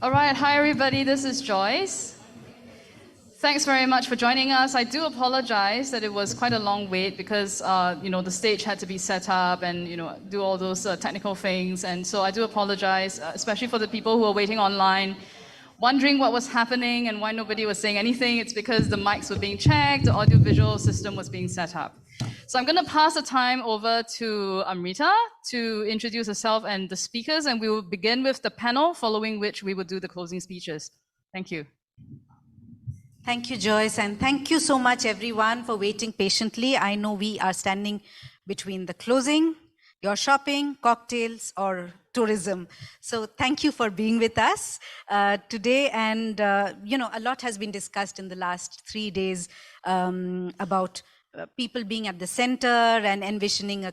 All right, hi everybody, this is Joyce. Thanks very much for joining us. I do apologize that it was quite a long wait because the stage had to be set up and do all those technical things, and so I do apologize, especially for the people who are waiting online, wondering what was happening and why nobody was saying anything. It's because the mics were being checked, the audiovisual system was being set up. So I'm going to pass the time over to Amrita to introduce herself and the speakers, and we will begin with the panel, following which we will do the closing speeches. Thank you. Thank you, Joyce, and thank you so much, everyone, for waiting patiently. I know we are standing between the closing, your shopping, cocktails, or tourism. So thank you for being with us today. And, a lot has been discussed in the last 3 days about people being at the center and envisioning a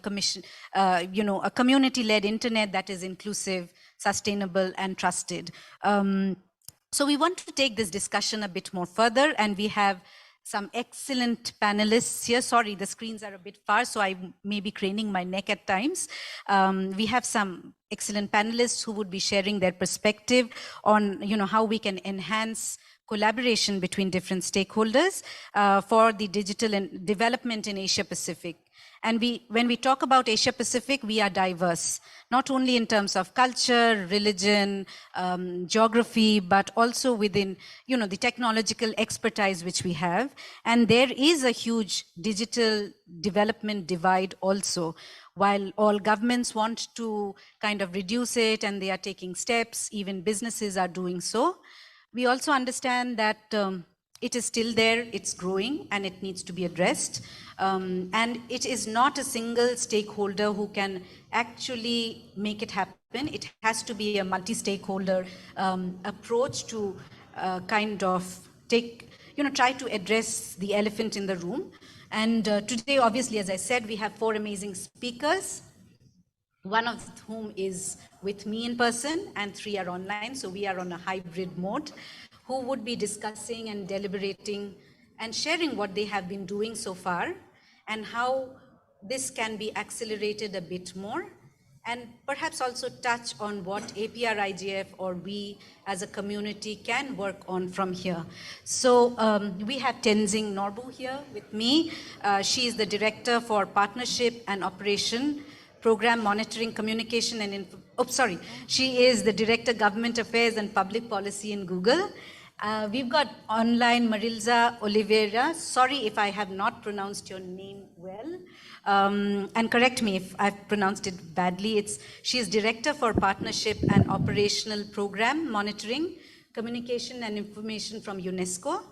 community-led internet that is inclusive, sustainable, and trusted. So we want to take this discussion a bit more further, and we have some excellent panelists here. Sorry, the screens are a bit far, so I may be craning my neck at times. We have some excellent panelists who would be sharing their perspective on how we can enhance collaboration between different stakeholders for the digital and development in Asia Pacific. And when we talk about Asia Pacific, we are diverse, not only in terms of culture, religion, geography, but also within the technological expertise which we have. And there is a huge digital development divide also. While all governments want to kind of reduce it and they are taking steps, even businesses are doing so, we also understand that it is still there, it's growing, and it needs to be addressed. And it is not a single stakeholder who can actually make it happen. It has to be a multi-stakeholder approach to kind of try to address the elephant in the room. And today, obviously, as I said, we have 4 amazing speakers, one of whom is with me in person and 3 are online. So we are on a hybrid mode, who would be discussing and deliberating and sharing what they have been doing so far and how this can be accelerated a bit more, and perhaps also touch on what APrIGF or we as a community can work on from here. So we have Tenzin Norbhu here with me. She is the Director for Partnership and Operation, Program Monitoring, Communication and she is the Director Government Affairs and Public Policy in Google. We've got online Marielza Oliveira. Sorry if I have not pronounced your name well, and correct me if I've pronounced it badly. She is Director for Partnership and Operational Program Monitoring, Communication and Information from UNESCO.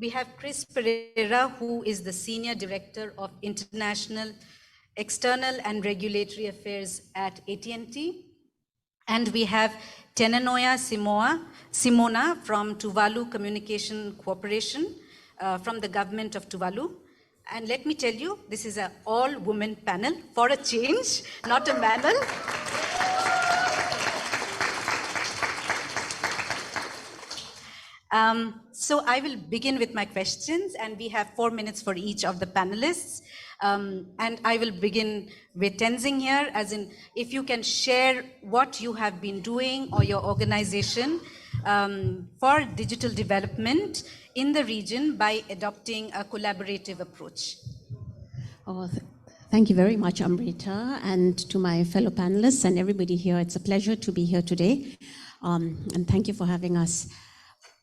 We have Chris Perera, who is the Senior Director of International, External and Regulatory Affairs at AT&T. And we have Tenanoia Simona from Tuvalu Communication Corporation from the government of Tuvalu. And let me tell you, this is an all-woman panel for a change, not a panel. So I will begin with my questions, and we have 4 minutes for each of the panelists. And I will begin with Tenzin here, as in if you can share what you have been doing or your organization for digital development in the region by adopting a collaborative approach. Oh, thank you very much, Amrita, and to my fellow panelists and everybody here. It's a pleasure to be here today, and thank you for having us.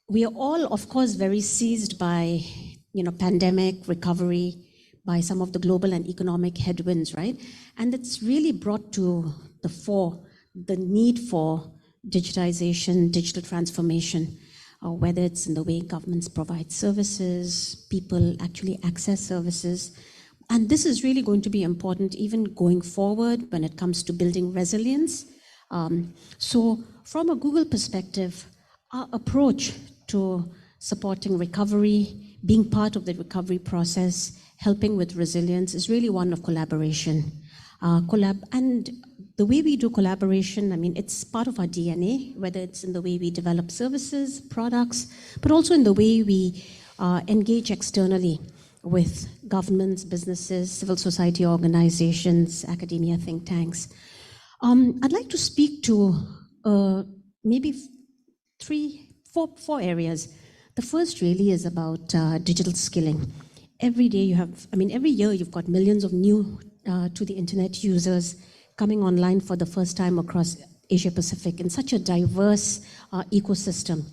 We are all, of course, very seized by, pandemic recovery, by some of the global and economic headwinds, right? And it's really brought to the fore the need for digitization, digital transformation, whether it's in the way governments provide services, people actually access services. And this is really going to be important even going forward when it comes to building resilience. So from a Google perspective, our approach to supporting recovery, being part of the recovery process, helping with resilience is really one of collaboration. And the way we do collaboration, it's part of our DNA, whether it's in the way we develop services, products, but also in the way we engage externally with governments, businesses, civil society organizations, academia, think tanks. I'd like to speak to maybe four areas. The first really is about digital skilling. Every day every year you've got millions of new to the internet users coming online for the first time across Asia Pacific in such a diverse ecosystem.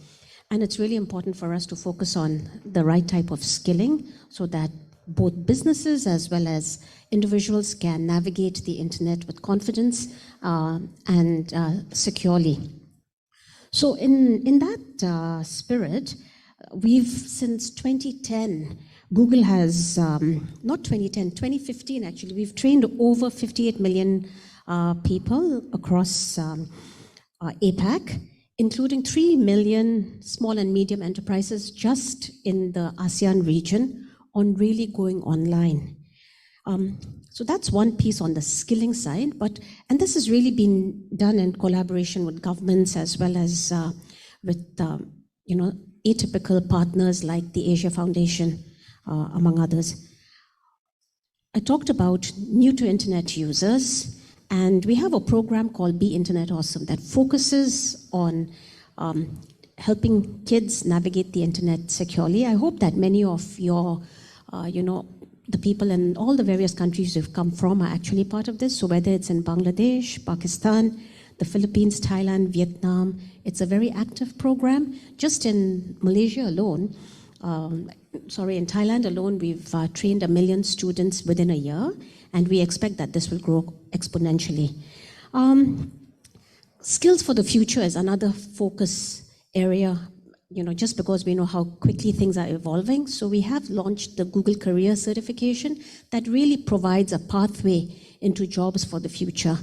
And it's really important for us to focus on the right type of skilling so that both businesses as well as individuals can navigate the internet with confidence and securely. So in that spirit, since 2010, Google has, not 2010, 2015 actually, we've trained over 58 million people across APAC, including 3 million small and medium enterprises just in the ASEAN region on really going online. So that's one piece on the skilling side, and this has really been done in collaboration with governments as well as with atypical partners like the Asia Foundation, among others. I talked about new to internet users, and we have a program called Be Internet Awesome that focuses on helping kids navigate the internet securely. I hope that many of your, the people in all the various countries you've come from are actually part of this. So whether it's in Bangladesh, Pakistan, the Philippines, Thailand, Vietnam, it's a very active program. Just in Malaysia alone, in Thailand alone, we've trained 1 million students within a year, and we expect that this will grow exponentially. Skills for the future is another focus area, just because we know how quickly things are evolving. So we have launched the Google Career Certification that really provides a pathway into jobs for the future.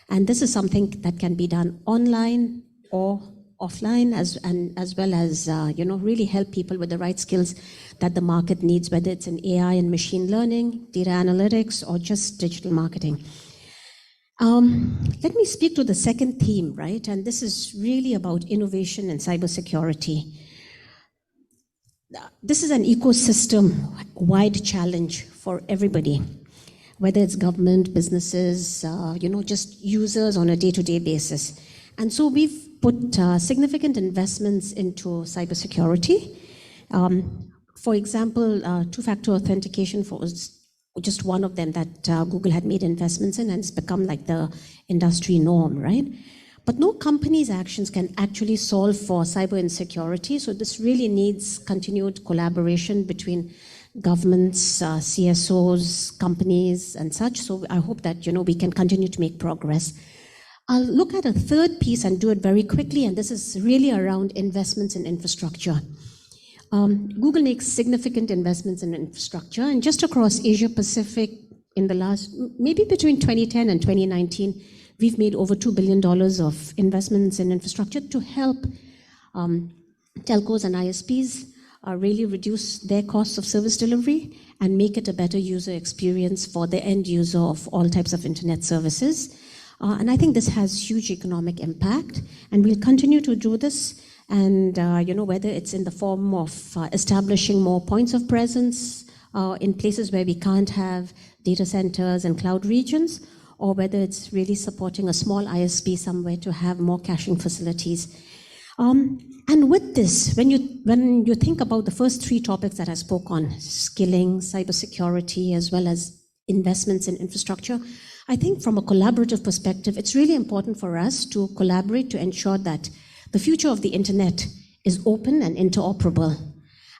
And this is something that can be done online or offline, as well as really help people with the right skills that the market needs, whether it's in AI and machine learning, data analytics, or just digital marketing. Let me speak to the second theme, right? And this is really about innovation and cybersecurity. This is an ecosystem-wide challenge for everybody, whether it's government, businesses, just users on a day-to-day basis. And so we've put significant investments into cybersecurity. For example, two-factor authentication was just one of them that Google had made investments in, and it's become like the industry norm, right? But no company's actions can actually solve for cyber insecurity. So this really needs continued collaboration between governments, CSOs, companies, and such. So I hope that we can continue to make progress. I'll look at a third piece and do it very quickly, and this is really around investments in infrastructure. Google makes significant investments in infrastructure, and just across Asia Pacific in the last, maybe between 2010 and 2019, we've made over $2 billion of investments in infrastructure to help telcos and ISPs really reduce their costs of service delivery and make it a better user experience for the end user of all types of internet services. And I think this has huge economic impact, and we'll continue to do this. And whether it's in the form of establishing more points of presence in places where we can't have data centers and cloud regions, or whether it's really supporting a small ISP somewhere to have more caching facilities. And with this, when you think about the first three topics that I spoke on, skilling, cybersecurity, as well as investments in infrastructure, I think from a collaborative perspective, it's really important for us to collaborate to ensure that the future of the internet is open and interoperable.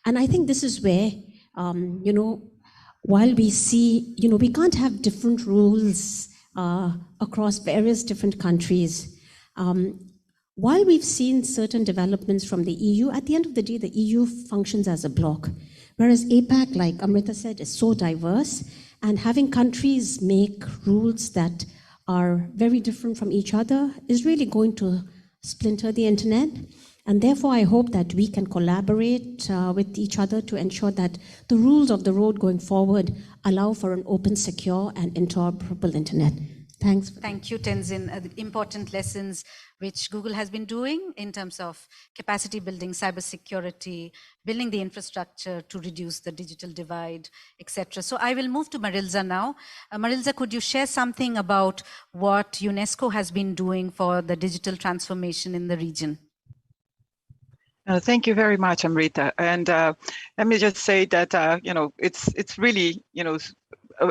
And I think this is where, while we see, we can't have different rules across various different countries. While we've seen certain developments from the EU, at the end of the day, the EU functions as a bloc, whereas APAC, like Amrita said, is so diverse, and having countries make rules that are very different from each other is really going to splinter the internet. And therefore, I hope that we can collaborate with each other to ensure that the rules of the road going forward allow for an open, secure, and interoperable internet. Thanks. Thank you, Tenzin. Important lessons which Google has been doing in terms of capacity building, cybersecurity, building the infrastructure to reduce the digital divide, etc. So I will move to Marielza now. Marielza, could you share something about what UNESCO has been doing for the digital transformation in the region? Thank you very much, Amrita. And let me just say that it's really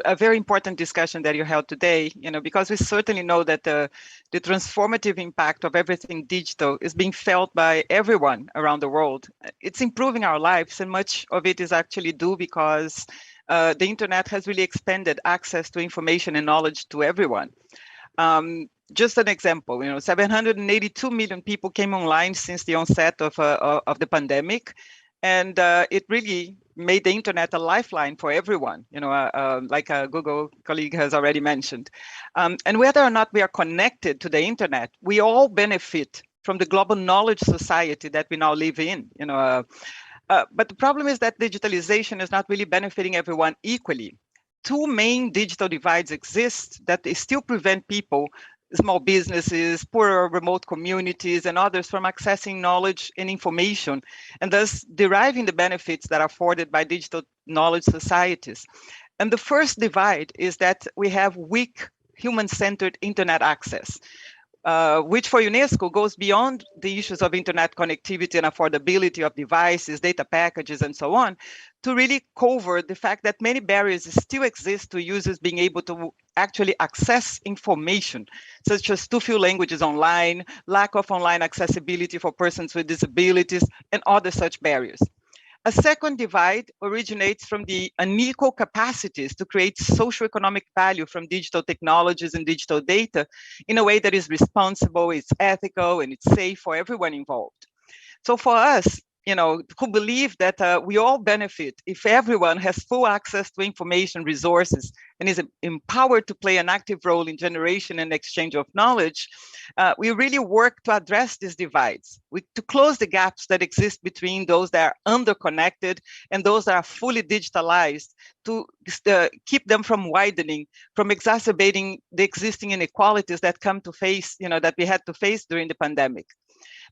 a very important discussion that you held today. Because we certainly know that the transformative impact of everything digital is being felt by everyone around the world. It's improving our lives, and much of it is actually due because the internet has really expanded access to information and knowledge to everyone. Just an example, 782 million people came online since the onset of the pandemic, and it really made the internet a lifeline for everyone, like a Google colleague has already mentioned. And whether or not we are connected to the internet, we all benefit from the global knowledge society that we now live in. But the problem is that digitalization is not really benefiting everyone equally. Two main digital divides exist that still prevent people, small businesses, poorer remote communities, and others from accessing knowledge and information, and thus deriving the benefits that are afforded by digital knowledge societies. And the first divide is that we have weak human-centered internet access, which for UNESCO goes beyond the issues of internet connectivity and affordability of devices, data packages, and so on, to really cover the fact that many barriers still exist to users being able to actually access information, such as too few languages online, lack of online accessibility for persons with disabilities, and other such barriers. A second divide originates from the unequal capacities to create socioeconomic value from digital technologies and digital data in a way that is responsible, it's ethical, and it's safe for everyone involved. So for us, who believe that we all benefit if everyone has full access to information resources and is empowered to play an active role in generation and exchange of knowledge, we really work to address these divides, to close the gaps that exist between those that are underconnected and those that are fully digitalized, to keep them from widening, from exacerbating the existing inequalities that come to face, that we had to face during the pandemic.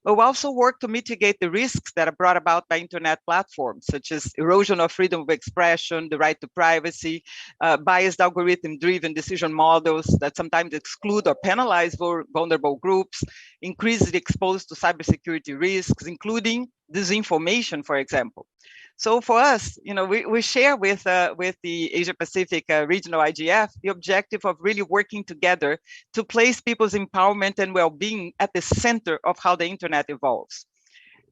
But we also work to mitigate the risks that are brought about by internet platforms, such as erosion of freedom of expression, the right to privacy, biased algorithm-driven decision models that sometimes exclude or penalize vulnerable groups, increasingly exposed to cybersecurity risks, including disinformation, for example. So for us, we share with the Asia Pacific Regional IGF the objective of really working together to place people's empowerment and well-being at the center of how the internet evolves.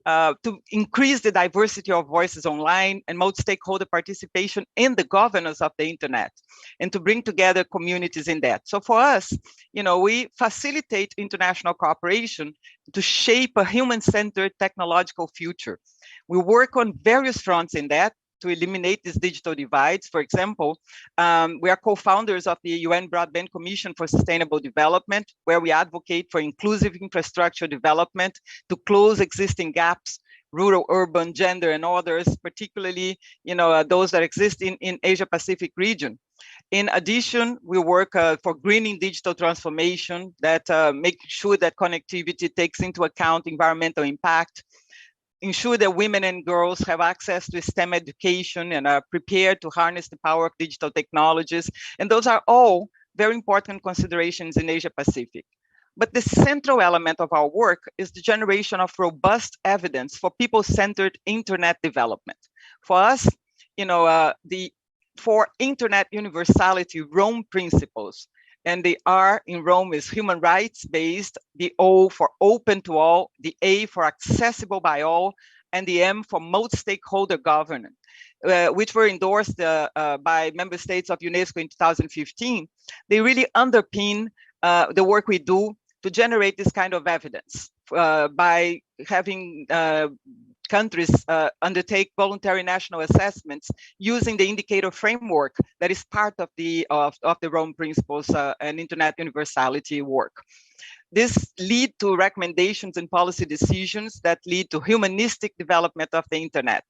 To increase the diversity of voices online and multi-stakeholder participation in the governance of the internet, and to bring together communities in that. So for us, we facilitate international cooperation to shape a human-centered technological future. We work on various fronts in that to eliminate these digital divides. For example, we are co-founders of the UN Broadband Commission for Sustainable Development, where we advocate for inclusive infrastructure development to close existing gaps, rural, urban, gender, and others, particularly those that exist in Asia Pacific region. In addition, we work for greening digital transformation that make sure that connectivity takes into account environmental impact, ensure that women and girls have access to STEM education and are prepared to harness the power of digital technologies. And those are all very important considerations in Asia Pacific. But the central element of our work is the generation of robust evidence for people-centered internet development. For us, for internet universality, Rome principles, and the R in Rome is human rights based, the O for open to all, the A for accessible by all, and the M for multi-stakeholder governance, which were endorsed by member states of UNESCO in 2015. They really underpin the work we do to generate this kind of evidence by having countries undertake voluntary national assessments using the indicator framework that is part of the Rome Principles and Internet Universality work. This lead to recommendations and policy decisions that lead to humanistic development of the internet.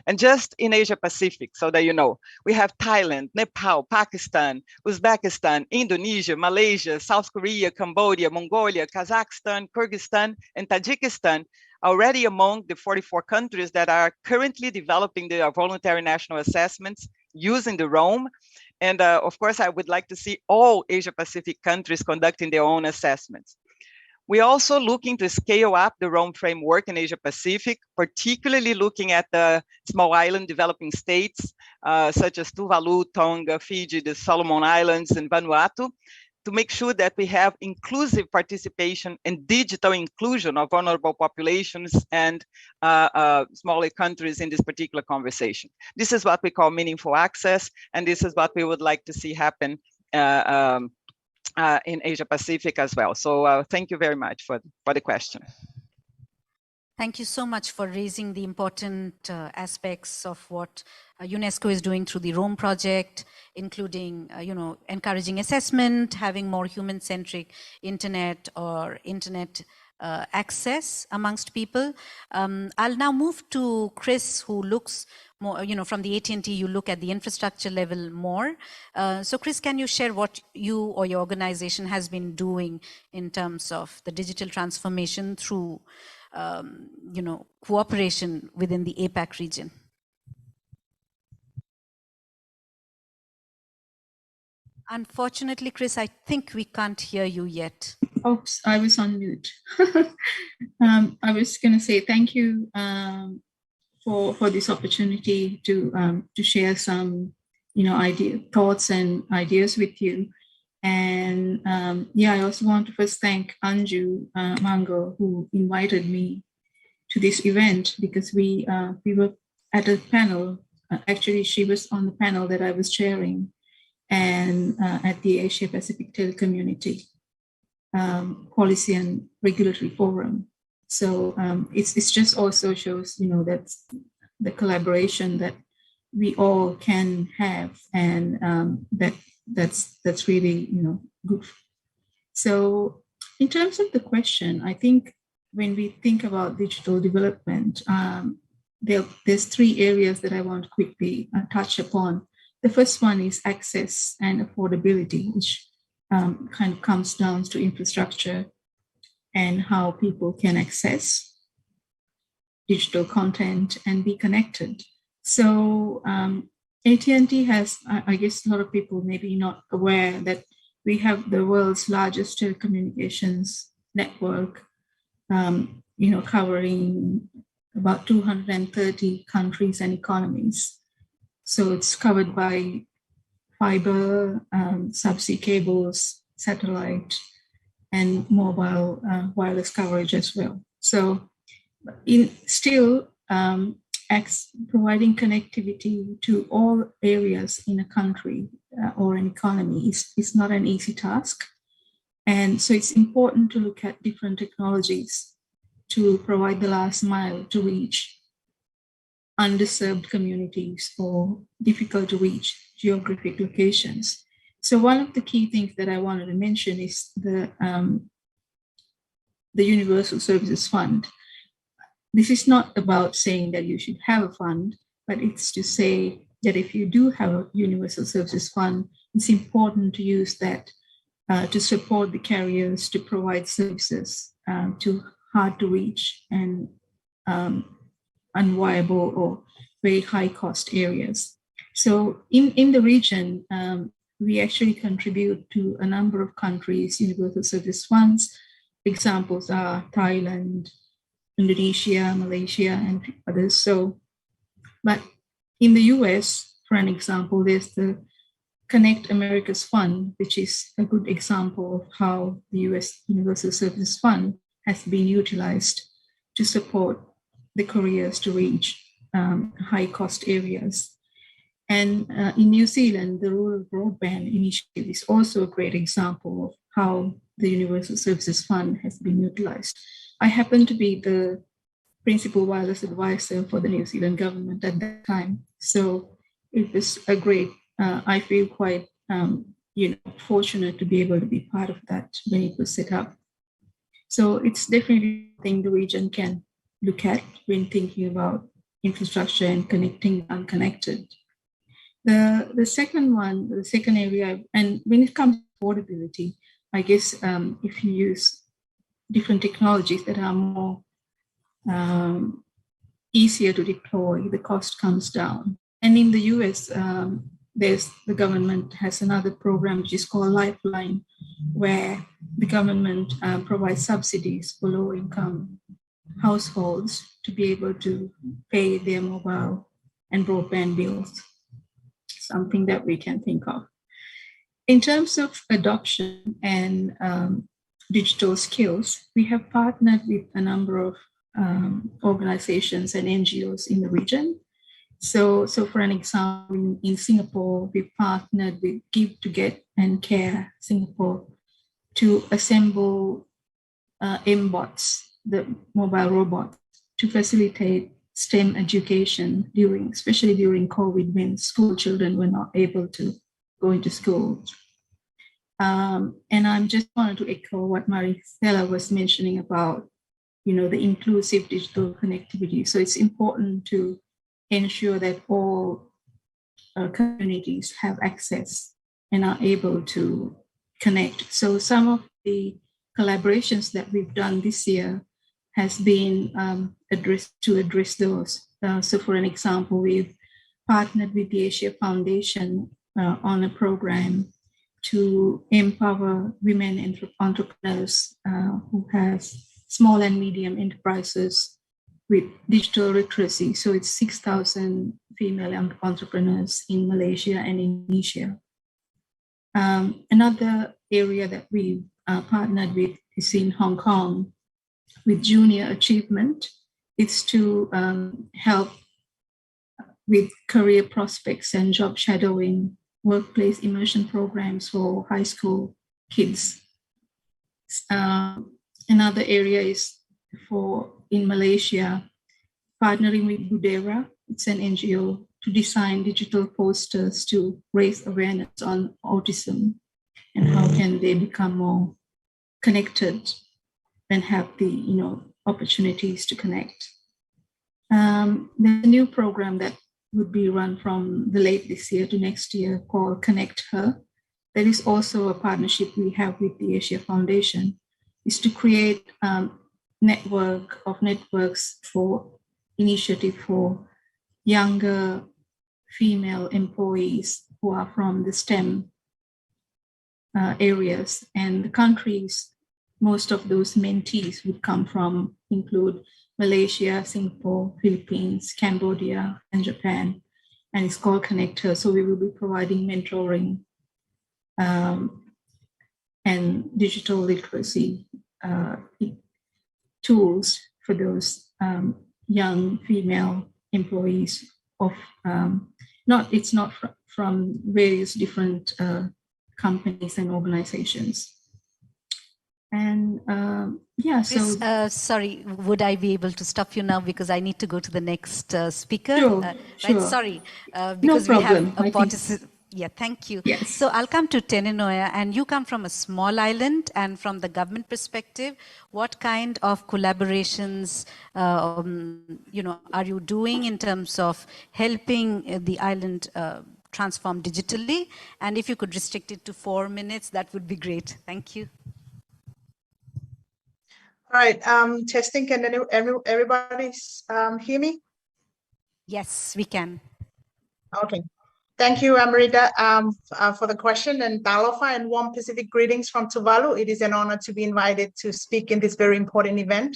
And just in Asia Pacific, so that you know, we have Thailand, Nepal, Pakistan, Uzbekistan, Indonesia, Malaysia, South Korea, Cambodia, Mongolia, Kazakhstan, Kyrgyzstan, and Tajikistan already among the 44 countries that are currently developing their voluntary national assessments using the Rome. And of course, I would like to see all Asia Pacific countries conducting their own assessments. We're also looking to scale up the Rome framework in Asia Pacific, particularly looking at the small island developing states, such as Tuvalu, Tonga, Fiji, the Solomon Islands, and Vanuatu, to make sure that we have inclusive participation and digital inclusion of vulnerable populations and smaller countries in this particular conversation. This is what we call meaningful access, and this is what we would like to see happen in Asia Pacific as well. So thank you very much for the question. Thank you so much for raising the important aspects of what UNESCO is doing through the Rome project, including, encouraging assessment, having more human-centric internet or internet access amongst people. I'll now move to Chris, who looks more, from the AT&T, you look at the infrastructure level more. So Chris, can you share what you or your organization has been doing in terms of the digital transformation through cooperation within the APAC region? Unfortunately, Chris, I think we can't hear you yet. Oops, I was on mute. I was going to say thank you for this opportunity to share some thoughts and ideas with you. And I also want to first thank Anju Mango, who invited me to this event, because we were at a panel. Actually, she was on the panel that I was chairing, and at the Asia Pacific Telecommunications Policy and Regulatory Forum. So it's just also shows that the collaboration that we all can have, and that's really good. So in terms of the question, I think when we think about digital development, there's three areas that I want to quickly touch upon. The first one is access and affordability, which kind of comes down to infrastructure and how people can access digital content and be connected. So AT&T has, I guess a lot of people maybe not aware that we have the world's largest telecommunications network, covering about 230 countries and economies. So it's covered by fiber, subsea cables, satellite, and mobile wireless coverage as well. So providing connectivity to all areas in a country or an economy is not an easy task. And so it's important to look at different technologies to provide the last mile to reach underserved communities or difficult to reach geographic locations. So one of the key things that I wanted to mention is the Universal Services Fund. This is not about saying that you should have a fund, but it's to say that if you do have a Universal Services Fund, it's important to use that to support the carriers to provide services to hard to reach and unviable or very high cost areas. So in the region, we actually contribute to a number of countries' Universal Service Funds. Examples are Thailand, Indonesia, Malaysia, and others. So, but in the US, for an example, there's the Connect Americas Fund, which is a good example of how the US Universal Services Fund has been utilized to support the carriers to reach high-cost areas. And in New Zealand, the Rural Broadband Initiative is also a great example of how the Universal Services Fund has been utilized. I happen to be the principal wireless advisor for the New Zealand government at that time. So it was a great, I feel quite fortunate to be able to be part of that when it was set up. So it's definitely a thing the region can look at when thinking about infrastructure and connecting unconnected. The second area, and when it comes to affordability, I guess if you use different technologies that are more easier to deploy, the cost comes down. And in the US, the government has another program which is called Lifeline, where the government provides subsidies for low-income households to be able to pay their mobile and broadband bills, something that we can think of. In terms of adoption and digital skills, we have partnered with a number of organizations and NGOs in the region. So for an example, in Singapore, we partnered with Give to Get and Care Singapore to assemble MBots, the mobile robot, to facilitate STEM education especially during COVID, when school children were not able to go into school. And I just wanted to echo what Marielza was mentioning about, the inclusive digital connectivity. So it's important to ensure that all communities have access and are able to connect. So some of the collaborations that we've done this year has been address those. So for an example, we've partnered with the Asia Foundation on a program to empower women entrepreneurs who have small and medium enterprises with digital literacy. So it's 6,000 female entrepreneurs in Malaysia and Indonesia. Another area that we partnered with is in Hong Kong with Junior Achievement. It's to help with career prospects and job shadowing, workplace immersion programs for high school kids. Another area is in Malaysia, partnering with Budera. It's an NGO to design digital posters to raise awareness on autism and how can they become more connected and have the opportunities to connect. There's a new program that would be run from the late this year to next year called Connect Her. That is also a partnership we have with the Asia Foundation, is to create networks for initiative for younger female employees who are from the STEM areas, and the countries most of those mentees would come from include Malaysia, Singapore, Philippines, Cambodia, and Japan, and it's called Connect Her. So we will be providing mentoring and digital literacy tools for those young female employees of it's not from various different companies and organizations. And sorry, would I be able to stop you now because I need to go to the next speaker? Sure. Right? Sorry, because no we have problem. a participant. Yeah, thank you. Yes. So I'll come to Tenanoia, and you come from a small island, and from the government perspective, what kind of collaborations, are you doing in terms of helping the island transform digitally? And if you could restrict it to 4 minutes, that would be great. Thank you. All right, testing. Can everybody hear me? Yes, we can. Okay. Thank you, Amrita, for the question, and talofa and warm Pacific greetings from Tuvalu. It is an honor to be invited to speak in this very important event.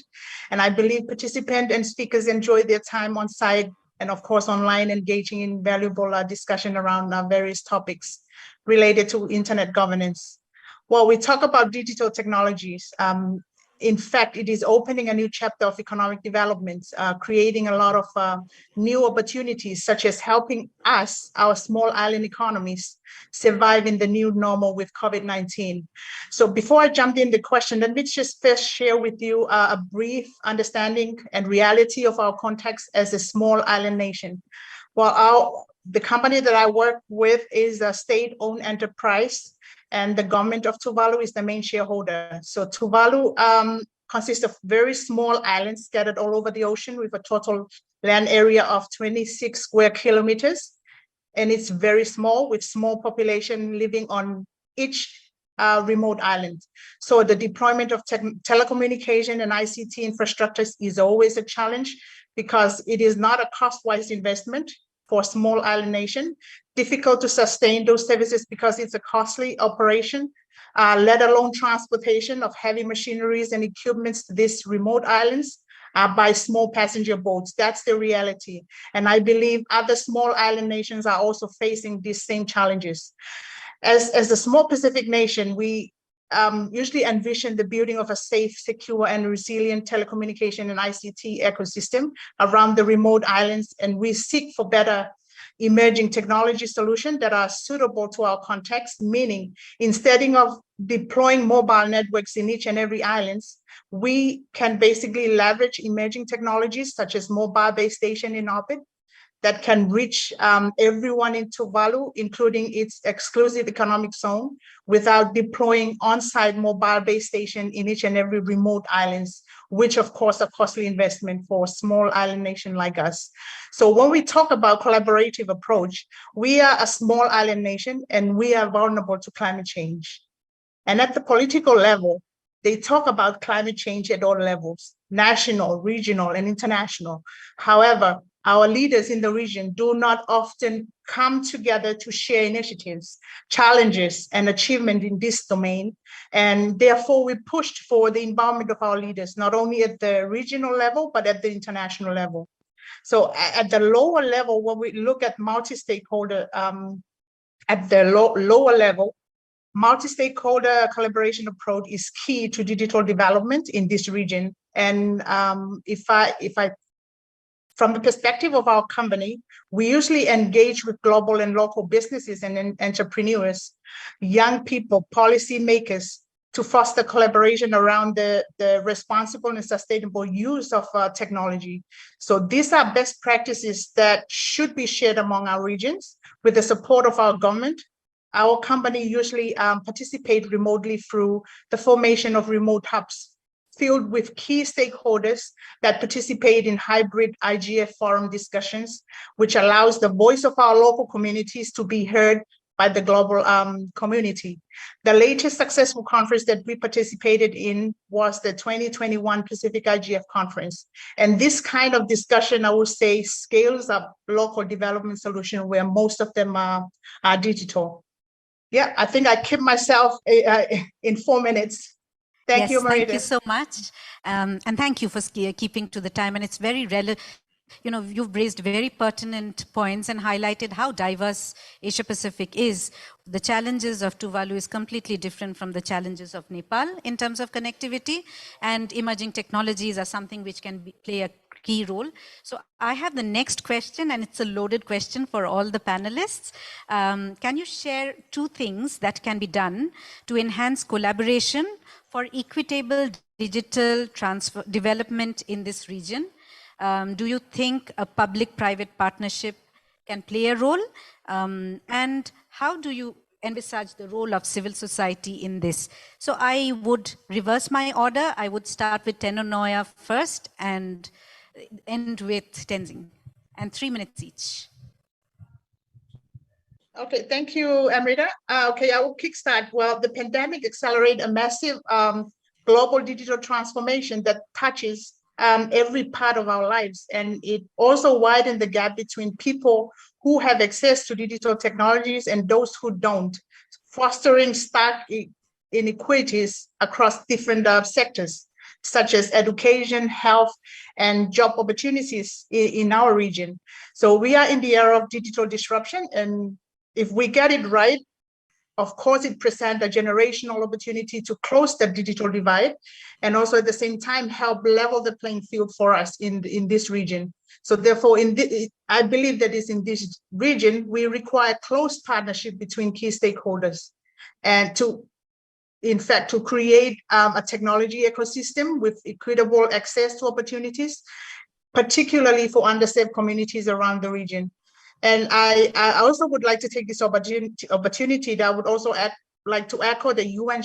And I believe participants and speakers enjoy their time on site and of course online, engaging in valuable discussion around various topics related to internet governance. While we talk about digital technologies, in fact, it is opening a new chapter of economic development, creating a lot of new opportunities, such as helping us, our small island economies, survive in the new normal with COVID-19. So before I jump in the question, let me just first share with you a brief understanding and reality of our context as a small island nation. Well, the company that I work with is a state-owned enterprise, and the government of Tuvalu is the main shareholder. So Tuvalu consists of very small islands scattered all over the ocean with a total land area of 26 square kilometers. And it's very small, with small population living on each remote island. So the deployment of telecommunication and ICT infrastructures is always a challenge because it is not a cost-wise investment for a small island nation, difficult to sustain those services because it's a costly operation, let alone transportation of heavy machineries and equipments to these remote islands by small passenger boats. That's the reality. And I believe other small island nations are also facing these same challenges. As a small Pacific nation, we usually envision the building of a safe, secure, and resilient telecommunication and ICT ecosystem around the remote islands, and we seek for better emerging technology solutions that are suitable to our context, meaning instead of deploying mobile networks in each and every island, we can basically leverage emerging technologies such as mobile base station in orbit that can reach everyone in Tuvalu, including its exclusive economic zone, without deploying on-site mobile base station in each and every remote islands, which of course are costly investment for a small island nation like us. So when we talk about collaborative approach, we are a small island nation and we are vulnerable to climate change. And at the political level, they talk about climate change at all levels, national, regional, and international. However, our leaders in the region do not often come together to share initiatives, challenges, and achievement in this domain. And therefore, we pushed for the involvement of our leaders, not only at the regional level, but at the international level. So at the lower level, when we look at multi-stakeholder, at the lower level, multi-stakeholder collaboration approach is key to digital development in this region. And if I from the perspective of our company, we usually engage with global and local businesses and entrepreneurs, young people, policymakers, to foster collaboration around the responsible and sustainable use of technology. So these are best practices that should be shared among our regions with the support of our government. Our company usually participate remotely through the formation of remote hubs filled with key stakeholders that participate in hybrid IGF forum discussions, which allows the voice of our local communities to be heard by the global community. The latest successful conference that we participated in was the 2021 Pacific IGF conference. And this kind of discussion, I would say, scales up local development solutions where most of them are digital. Yeah, I think I kept myself in 4 minutes. Thank you, Amrita. Thank you so much. And thank you for keeping to the time. And it's very relevant. You know, you've raised very pertinent points and highlighted how diverse Asia Pacific is. The challenges of Tuvalu is completely different from the challenges of Nepal in terms of connectivity, and emerging technologies are something which can play a key role. So I have the next question, and it's a loaded question for all the panelists. Can you share 2 things that can be done to enhance collaboration for equitable digital development in this region? Do you think a public-private partnership can play a role? And how do you envisage the role of civil society in this? So I would reverse my order. I would start with Tenanoia first and end with Tenzin, and 3 minutes each. Okay, thank you, Amrita. Okay, I will kickstart. Well, the pandemic accelerated a massive global digital transformation that touches every part of our lives. And it also widened the gap between people who have access to digital technologies and those who don't, fostering stark inequalities across different sectors, such as education, health, and job opportunities in our region. So we are in the era of digital disruption, and if we get it right, of course, it presents a generational opportunity to close the digital divide, and also at the same time help level the playing field for us in this region. So therefore, I believe that is in this region, we require close partnership between key stakeholders, and in fact, to create a technology ecosystem with equitable access to opportunities, particularly for underserved communities around the region. And I also would like to take this opportunity that I would also like to echo the UN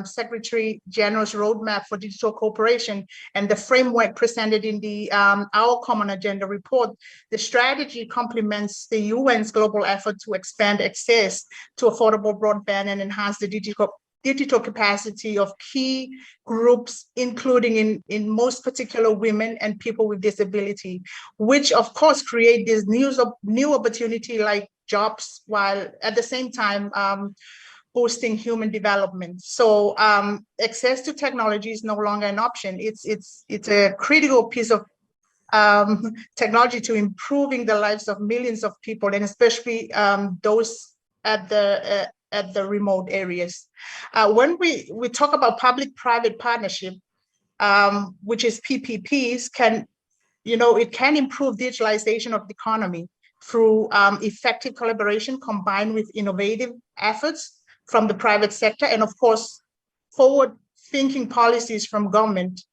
Secretary General's roadmap for digital cooperation and the framework presented in the Our Common Agenda report. The strategy complements the UN's global effort to expand access to affordable broadband and enhance the digital digital capacity of key groups, including in most particular women and people with disability, which of course create this new opportunity like jobs, while at the same time boosting human development. So access to technology is no longer an option. It's a critical piece of technology to improving the lives of millions of people, and especially those at the remote areas. When we talk about public-private partnership, which is PPPs, it can improve digitalization of the economy through effective collaboration combined with innovative efforts from the private sector, and of course, forward-thinking policies from government.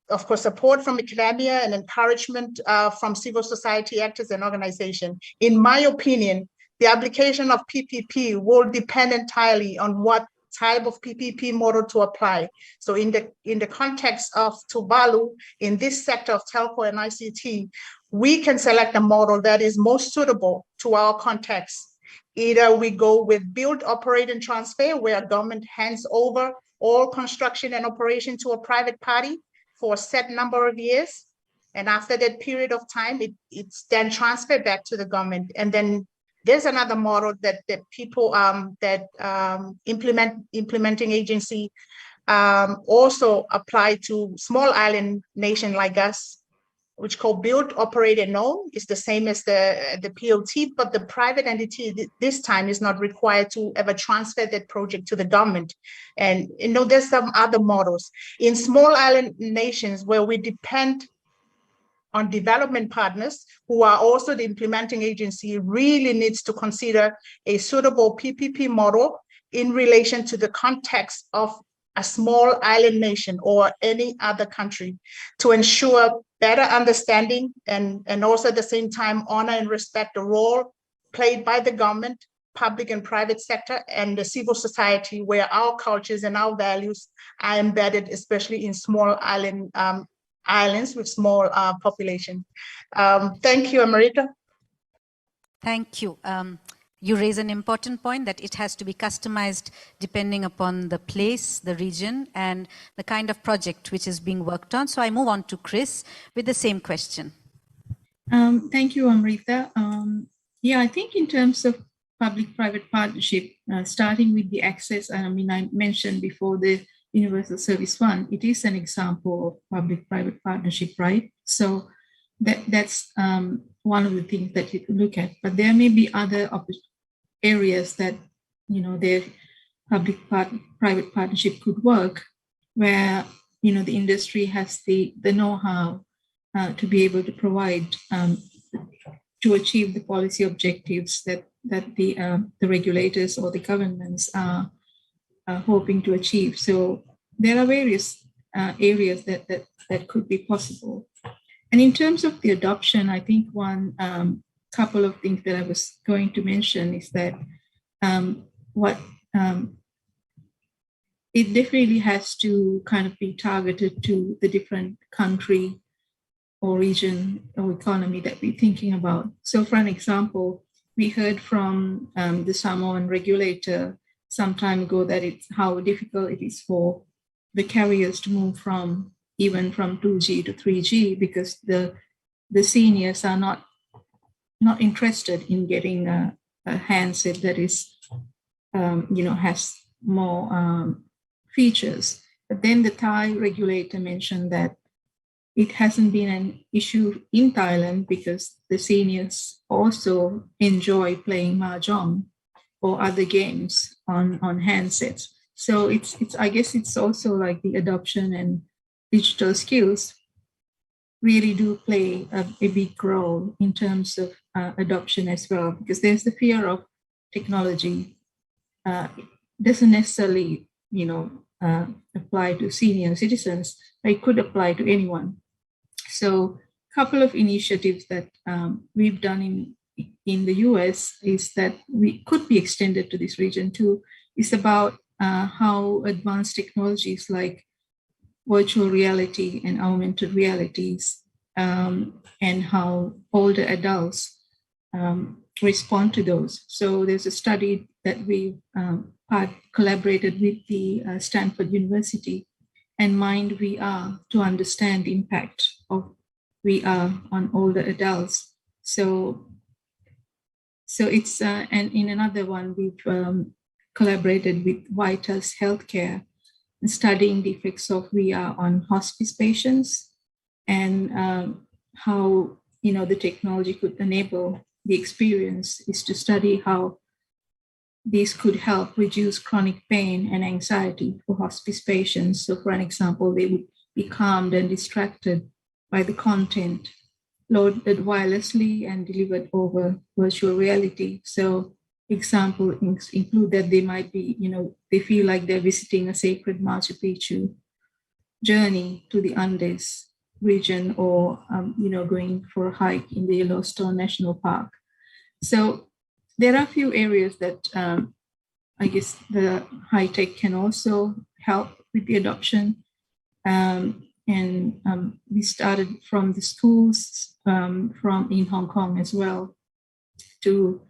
Of course, support from academia and encouragement from civil society actors and organizations. In my opinion, the application of PPP will depend entirely on what type of PPP model to apply. So in the context of Tuvalu, in this sector of telco and ICT, we can select a model that is most suitable to our context. Either we go with build, operate, and transfer, where government hands over all construction and operation to a private party for a set number of years. And after that period of time, it's then transferred back to the government. And then there's another model that people, implementing agency also apply to small island nation like us, which called build, operate, and own. Is the same as the POT, but the private entity this time is not required to ever transfer that project to the government. And there's some other models. In small island nations where we depend on development partners who are also the implementing agency, really needs to consider a suitable PPP model in relation to the context of a small island nation or any other country, to ensure better understanding and also at the same time honor and respect the role played by the government, public and private sector, and the civil society, where our cultures and our values are embedded, especially in small islands with small population. Thank you, Amrita. Thank you. You raise an important point that it has to be customized depending upon the place, the region, and the kind of project which is being worked on. So I move on to Chris with the same question. Thank you, Amrita. Yeah, I think in terms of public-private partnership, starting with the access, I mentioned before the Universal Service Fund, it is an example of public-private partnership, right? So that's one of the things that you can look at. But there may be other areas that their public-private partnership could work, where the industry has the know-how to be able to provide to achieve the policy objectives that the regulators or the governments are hoping to achieve. So there are various areas that could be possible. And in terms of the adoption, I think one couple of things that I was going to mention is that it definitely has to kind of be targeted to the different country or region or economy that we're thinking about. So for an example, we heard from the Samoan regulator some time ago that it's how difficult it is for the carriers to move from 2G to 3G, because the seniors are not interested in getting a handset that is has more features. But then the Thai regulator mentioned that it hasn't been an issue in Thailand because the seniors also enjoy playing mahjong or other games on handsets. So I guess it's also like the adoption and digital skills really do play a big role in terms of adoption as well, because there's the fear of technology. Doesn't necessarily, apply to senior citizens, but it could apply to anyone. So a couple of initiatives that we've done in the US is that we could be extended to this region too. It's about how advanced technologies like virtual reality and augmented realities and how older adults respond to those. So there's a study that we collaborated with the Stanford University and Mind VR to understand the impact of VR on older adults. So it's, and in another one, we've collaborated with Vitas Healthcare, studying the effects of VR on hospice patients and how, you know, the technology could enable the experience is to study how these could help reduce chronic pain and anxiety for hospice patients. So for an example, they would be calmed and distracted by the content loaded wirelessly and delivered over virtual reality. So example include that they might be, you know, they feel like they're visiting a sacred Machu Picchu journey to the Andes region, or, you know, going for a hike in the Yellowstone National Park. So there are a few areas that I guess the high tech can also help with the adoption. We started from the schools from in Hong Kong as well to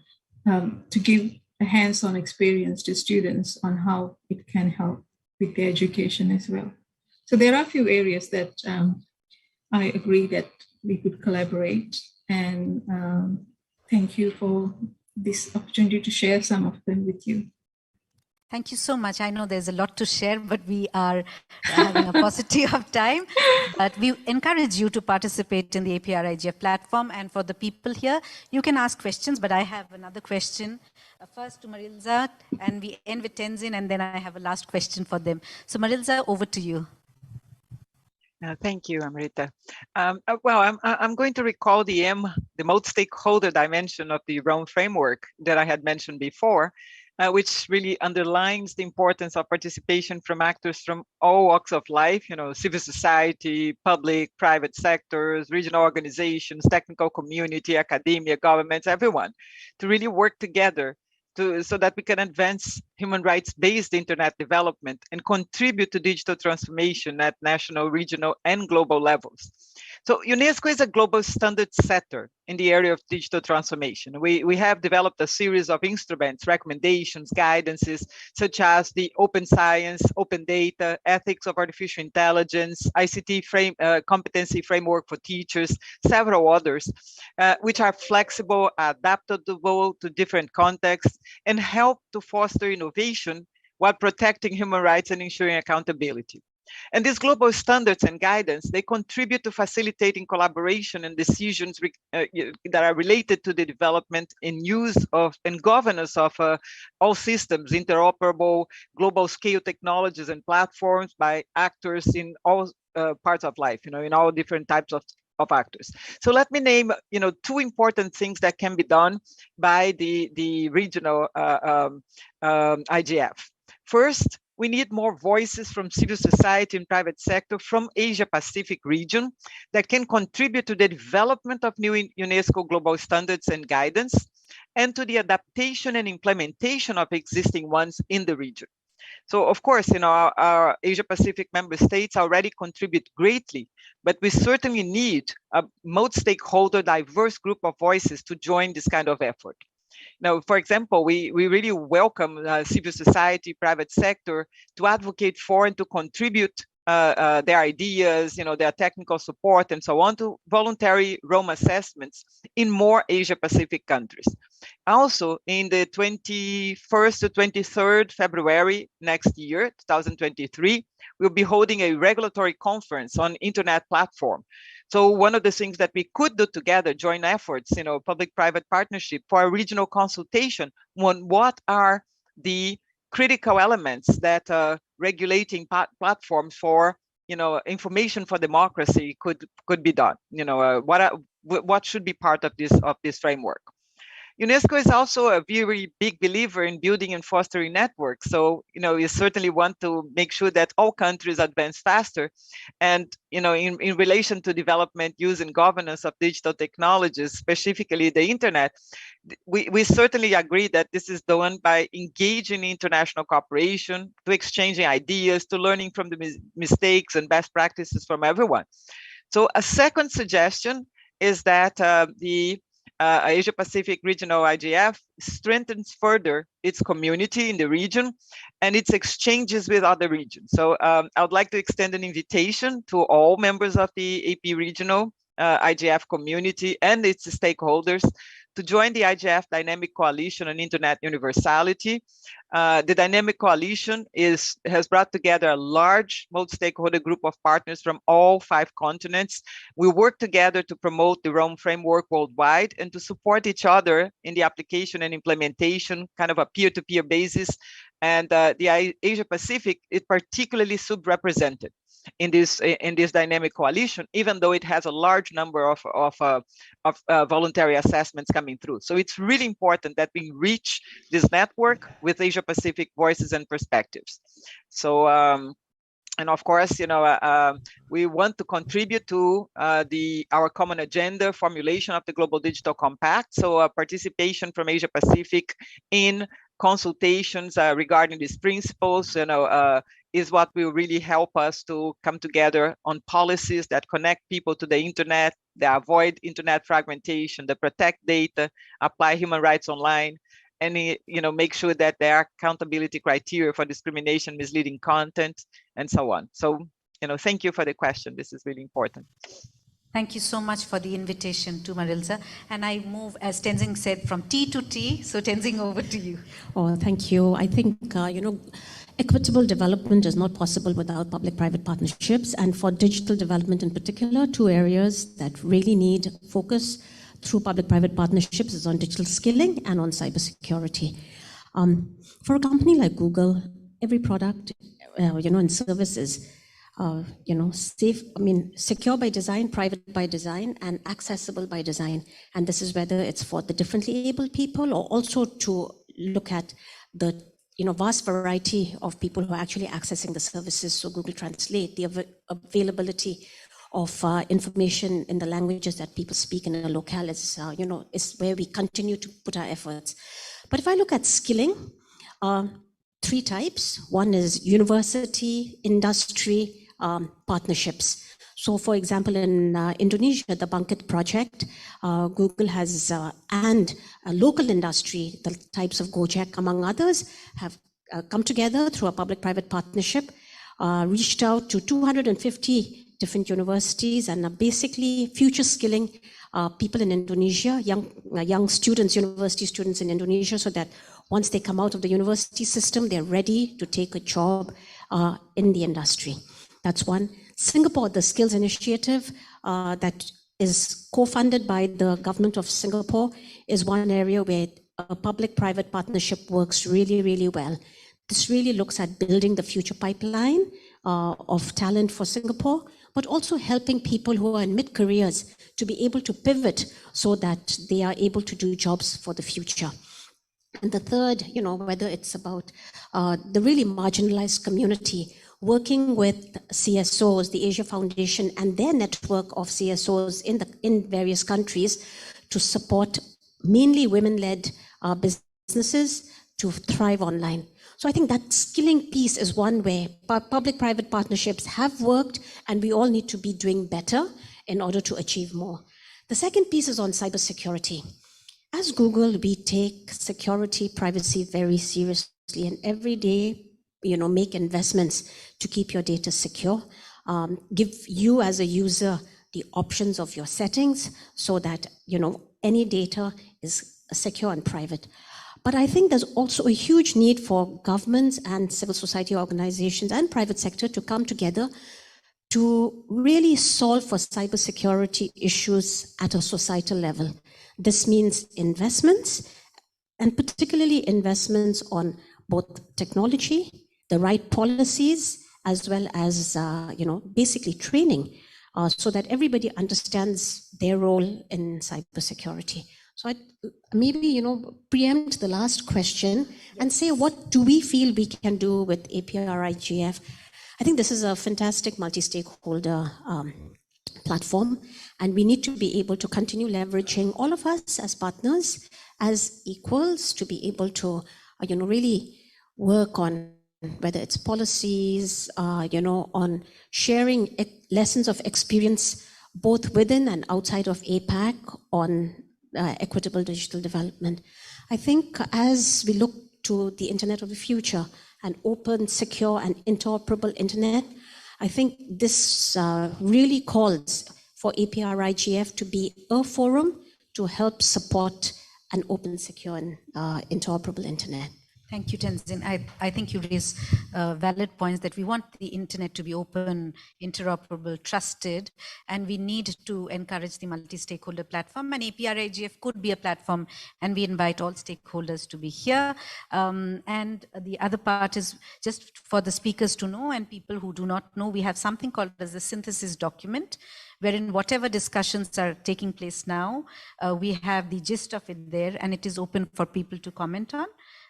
give a hands-on experience to students on how it can help with their education as well. So there are a few areas that I agree that we could collaborate, and thank you for this opportunity to share some of them with you. Thank you so much. I know there's a lot to share, but we are having a paucity of time. But we encourage you to participate in the APrIGF platform. And for the people here, you can ask questions, but I have another question. First to Marielza, and we end with Tenzin, and then I have a last question for them. So Marielza, over to you. Thank you, Amrita. Well, I'm going to recall the multi-stakeholder dimension of the Rome framework that I had mentioned before, which really underlines the importance of participation from actors from all walks of life, you know, civil society, public, private sectors, regional organizations, technical community, academia, governments, everyone, to really work together so that we can advance human rights-based internet development and contribute to digital transformation at national, regional, and global levels. So UNESCO is a global standard setter in the area of digital transformation. We have developed a series of instruments, recommendations, guidances, such as the Open Science, Open Data, Ethics of Artificial Intelligence, ICT Competency Framework for Teachers, several others, which are flexible, adaptable to different contexts, and help to foster innovation while protecting human rights and ensuring accountability. And these global standards and guidance, they contribute to facilitating collaboration and decisions that are related to the development and use of and governance of all systems, interoperable, global scale technologies and platforms by actors in all parts of life, you know, in all different types of actors. So let me name, you know, two important things that can be done by the regional IGF. First, we need more voices from civil society and private sector from Asia Pacific region that can contribute to the development of new UNESCO global standards and guidance, and to the adaptation and implementation of existing ones in the region. So of course, you know, our Asia Pacific member states already contribute greatly, but we certainly need a multi-stakeholder, diverse group of voices to join this kind of effort. Now, for example, we really welcome civil society, private sector to advocate for and to contribute their ideas, you know, their technical support and so on to voluntary Rome assessments in more Asia Pacific countries. Also, in the 21st to 23rd February next year, 2023, we'll be holding a regulatory conference on internet platform. So one of the things that we could do together, joint efforts, you know, public-private partnership for a regional consultation on what are the critical elements that regulating platforms for, you know, information for democracy could be done. You know, what should be part of this framework. UNESCO is also a very big believer in building and fostering networks. So, you know, you certainly want to make sure that all countries advance faster. And, you know, in relation to development, use and governance of digital technologies, specifically the internet, we certainly agree that this is done by engaging in international cooperation, to exchanging ideas, to learning from the mistakes and best practices from everyone. So a second suggestion is that Asia Pacific Regional IGF strengthens further its community in the region and its exchanges with other regions. So I would like to extend an invitation to all members of the AP Regional IGF community and its stakeholders to join the IGF Dynamic Coalition on Internet Universality. The Dynamic Coalition has brought together a large multi-stakeholder group of partners from all 5 continents. We work together to promote the Rome framework worldwide and to support each other in the application and implementation, kind of a peer-to-peer basis. And the Asia Pacific is particularly subrepresented in this dynamic coalition, even though it has a large number of voluntary assessments coming through. So it's really important that we reach this network with Asia Pacific voices and perspectives. So and of course, we want to contribute to our common agenda formulation of the Global Digital Compact. So participation from Asia Pacific in consultations regarding these principles, is what will really help us to come together on policies that connect people to the internet, that avoid internet fragmentation, that protect data, apply human rights online, and make sure that there are accountability criteria for discrimination, misleading content, and so on. So, thank you for the question. This is really important. Thank you so much for the invitation to Marielza. And I move, as Tenzin said, from T to T. So Tenzin, over to you. Oh, thank you. I think, equitable development is not possible without public-private partnerships. And for digital development in particular, 2 areas that really need focus through public-private partnerships is on digital skilling and on cybersecurity. For a company like Google, every product, and service is, safe, secure by design, private by design, and accessible by design. And this is whether it's for the differently able people or also to look at the vast variety of people who are actually accessing the services. So Google Translate, the availability of information in the languages that people speak in a locale is, is where we continue to put our efforts. But if I look at skilling, 3 types. One is university, industry, partnerships. So for example, in Indonesia, the Bangkit project, Google has, and a local industry, the types of Gojek, among others, have come together through a public-private partnership, reached out to 250 different universities and are basically future skilling people in Indonesia, young students, university students in Indonesia, so that once they come out of the university system, they're ready to take a job in the industry. That's one. Singapore, the Skills Initiative that is co-funded by the government of Singapore is one area where a public-private partnership works really, really well. This really looks at building the future pipeline of talent for Singapore, but also helping people who are in mid-careers to be able to pivot so that they are able to do jobs for the future. And the third, whether it's about the really marginalized community, working with CSOs, the Asia Foundation, and their network of CSOs in various countries to support mainly women-led businesses to thrive online. So I think that skilling piece is one where public-private partnerships have worked, and we all need to be doing better in order to achieve more. The second piece is on cybersecurity. As Google, we take security, privacy very seriously, and every day, make investments to keep your data secure, give you as a user the options of your settings so that, any data is secure and private. But I think there's also a huge need for governments and civil society organizations and private sector to come together to really solve for cybersecurity issues at a societal level. This means investments, and particularly investments on both technology, the right policies, as well as, basically training, so that everybody understands their role in cybersecurity. So I'd maybe, preempt the last question and say, what do we feel we can do with APrIGF? I think this is a fantastic multi-stakeholder platform, and we need to be able to continue leveraging all of us as partners, as equals, to be able to, really work on whether it's policies, on sharing lessons of experience both within and outside of APAC on equitable digital development. I think as we look to the internet of the future, an open, secure, and interoperable internet, I think this really calls for APrIGF to be a forum to help support an open, secure, and interoperable internet. Thank you, Tenzin. I think you raise valid points that we want the internet to be open, interoperable, trusted, and we need to encourage the multi-stakeholder platform, and APrIGF could be a platform, and we invite all stakeholders to be here. And the other part is just for the speakers to know and people who do not know, we have something called as a synthesis document, wherein whatever discussions are taking place now, we have the gist of it there, and it is open for people to comment on.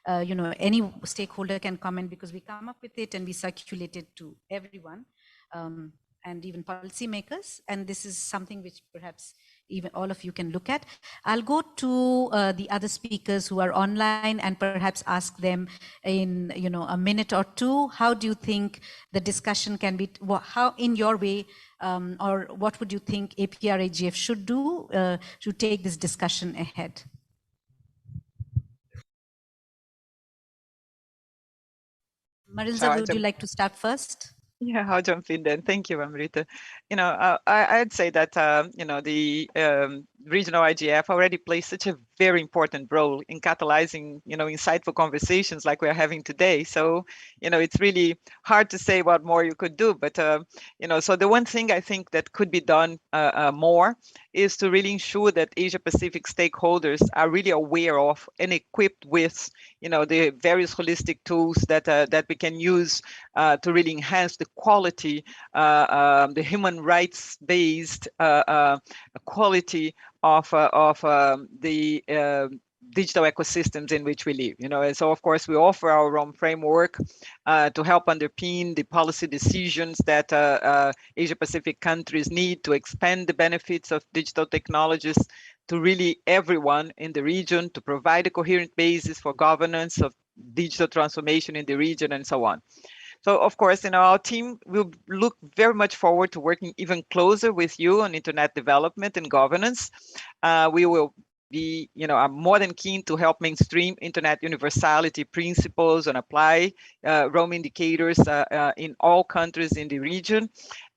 Any stakeholder can comment because we come up with it and we circulate it to everyone, and even policymakers. And this is something which perhaps even all of you can look at. I'll go to the other speakers who are online and perhaps ask them in a minute or two, how do you think the discussion can be, how in your way, or what would you think APrIGF should do to take this discussion ahead? Marielza, would you like to start first? Yeah, I'll jump in then. Thank you, Amrita. I'd say that, the regional IGF already plays such a very important role in catalyzing, insightful conversations like we're having today. So, it's really hard to say what more you could do. But, so the one thing I think that could be done more is to really ensure that Asia-Pacific stakeholders are really aware of and equipped with, the various holistic tools that we can use to really enhance the quality, the human rights-based quality of the digital ecosystems in which we live, and so of course we offer our own framework to help underpin the policy decisions that Asia-Pacific countries need to expand the benefits of digital technologies to really everyone in the region, to provide a coherent basis for governance of digital transformation in the region, and so on. So, of course, our team will look very much forward to working even closer with you on internet development and governance. We will be, I'm more than keen to help mainstream internet universality principles and apply Rome indicators in all countries in the region.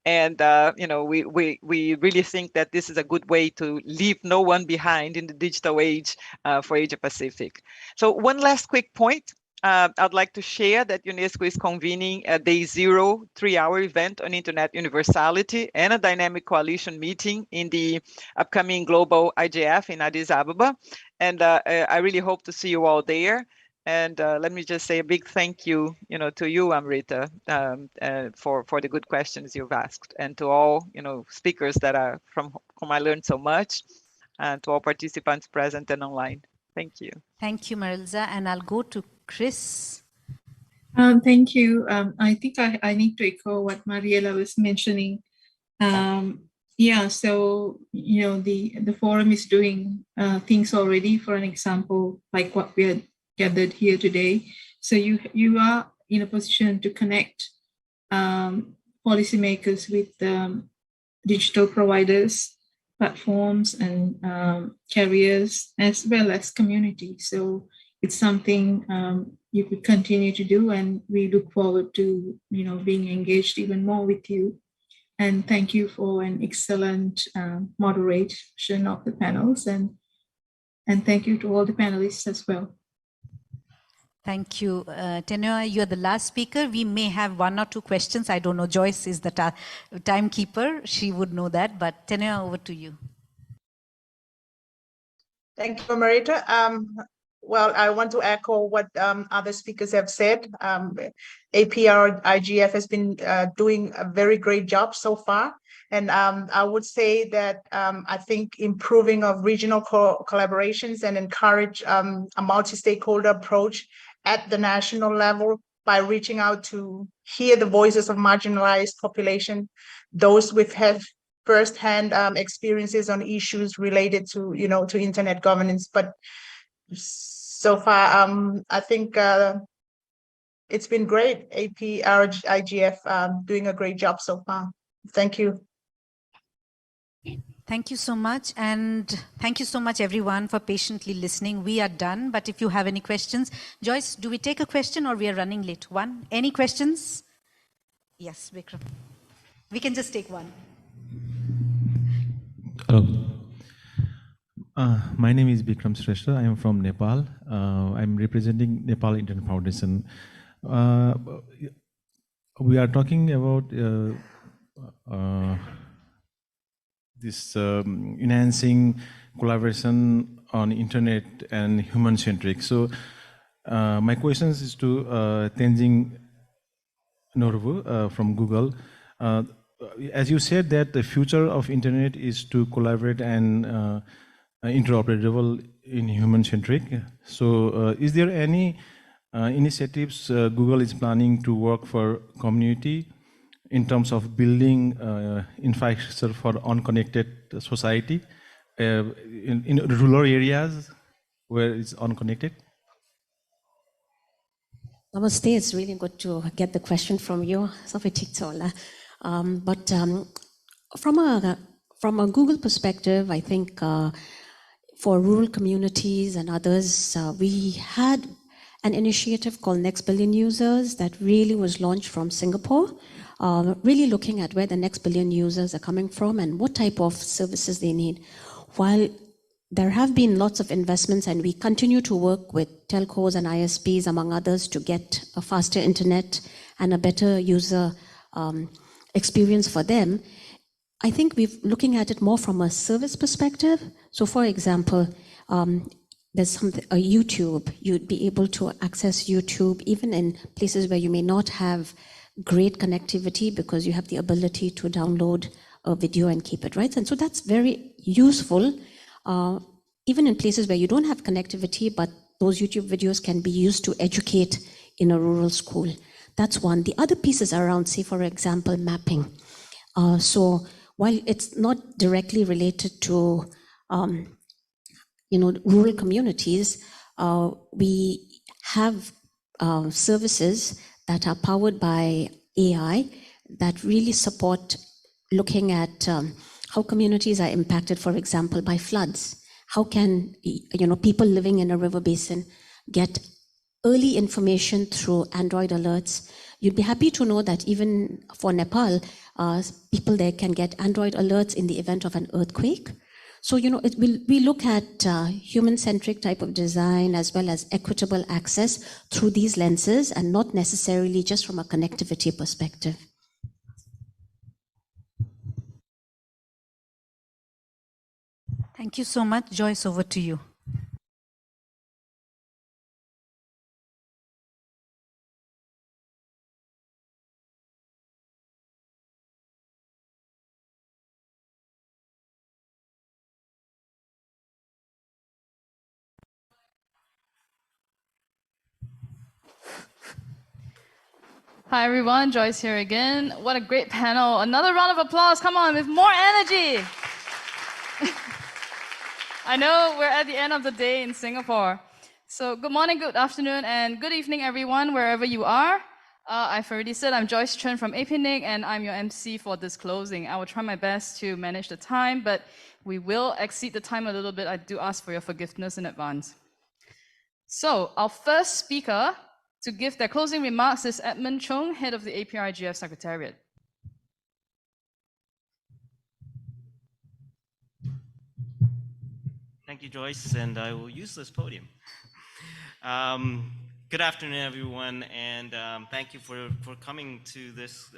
And, we really think that this is a good way to leave no one behind in the digital age for Asia-Pacific. So one last quick point. I'd like to share that UNESCO is convening a Day Zero 3-hour event on Internet Universality and a dynamic coalition meeting in the upcoming Global IGF in Addis Ababa. And I really hope to see you all there. And let me just say a big thank you, to you, Amrita, for the good questions you've asked, and to all, speakers that are from whom I learned so much, and to all participants present and online. Thank you. Thank you, Marielza. And I'll go to Chris. Thank you. I think I need to echo what Mariela was mentioning. Yeah, so, the forum is doing things already, for an example, like what we had gathered here today. So you are in a position to connect policymakers with digital providers, platforms, and carriers, as well as community. So it's something you could continue to do, and we look forward to being engaged even more with you. And thank you for an excellent moderation of the panels, and thank you to all the panelists as well. Thank you. Tenanoia, you're the last speaker. We may have 1 or 2 questions. I don't know. Joyce is the timekeeper. She would know that. But Tenanoia, over to you. Thank you, Amrita. Well, I want to echo what other speakers have said. APrIGF has been doing a very great job so far. And I would say that I think improving of regional collaborations and encourage a multi-stakeholder approach at the national level by reaching out to hear the voices of marginalized population, those with first-hand experiences on issues related to, to internet governance. But so far, I think it's been great. APrIGF doing a great job so far. Thank you. Thank you so much, and thank you so much everyone for patiently listening. We are done, but if you have any questions, Joyce, do we take a question or we are running late? One, any questions? Yes, Vikram. We can just take one. Hello. My name is Vikram Shrestha. I am from Nepal. I'm representing Nepal Internet Foundation. We are talking about this enhancing collaboration on internet and human-centric. So my questions is to Tenzin Norbhu from Google. As you said that the future of internet is to collaborate and interoperable in human-centric. So is there any initiatives Google is planning to work for community in terms of building infrastructure for unconnected society in rural areas where it's unconnected? Namaste, it's really good to get the question from you. But from a Google perspective, I think for rural communities and others, we had an initiative called Next Billion Users that really was launched from Singapore, really looking at where the next billion users are coming from and what type of services they need. While there have been lots of investments and we continue to work with telcos and ISPs, among others, to get a faster internet and a better user experience for them, I think we're looking at it more from a service perspective. So for example, there's a YouTube, you'd be able to access YouTube even in places where you may not have great connectivity because you have the ability to download a video and keep it, right? And so that's very useful, even in places where you don't have connectivity, but those YouTube videos can be used to educate in a rural school. That's one. The other piece is around, say, for example, mapping. So while it's not directly related to rural communities, we have services that are powered by AI that really support looking at how communities are impacted, for example, by floods. How can people living in a river basin get early information through Android alerts? You'd be happy to know that even for Nepal, people there can get Android alerts in the event of an earthquake. So, we look at human-centric type of design as well as equitable access through these lenses and not necessarily just from a connectivity perspective. Thank you so much. Joyce, over to you. Hi everyone, Joyce here again. What a great panel. Another round of applause. Come on, with more energy. I know we're at the end of the day in Singapore. So good morning, good afternoon, and good evening everyone, wherever you are. I've already said I'm Joyce Chen from APNIC, and I'm your MC for this closing. I will try my best to manage the time, but we will exceed the time a little bit. I do ask for your forgiveness in advance. So our first speaker to give their closing remarks is Edmon Chung, head of the APrIGF Secretariat. Thank you, Joyce, and I will use this podium. Good afternoon, everyone, and thank you for coming to this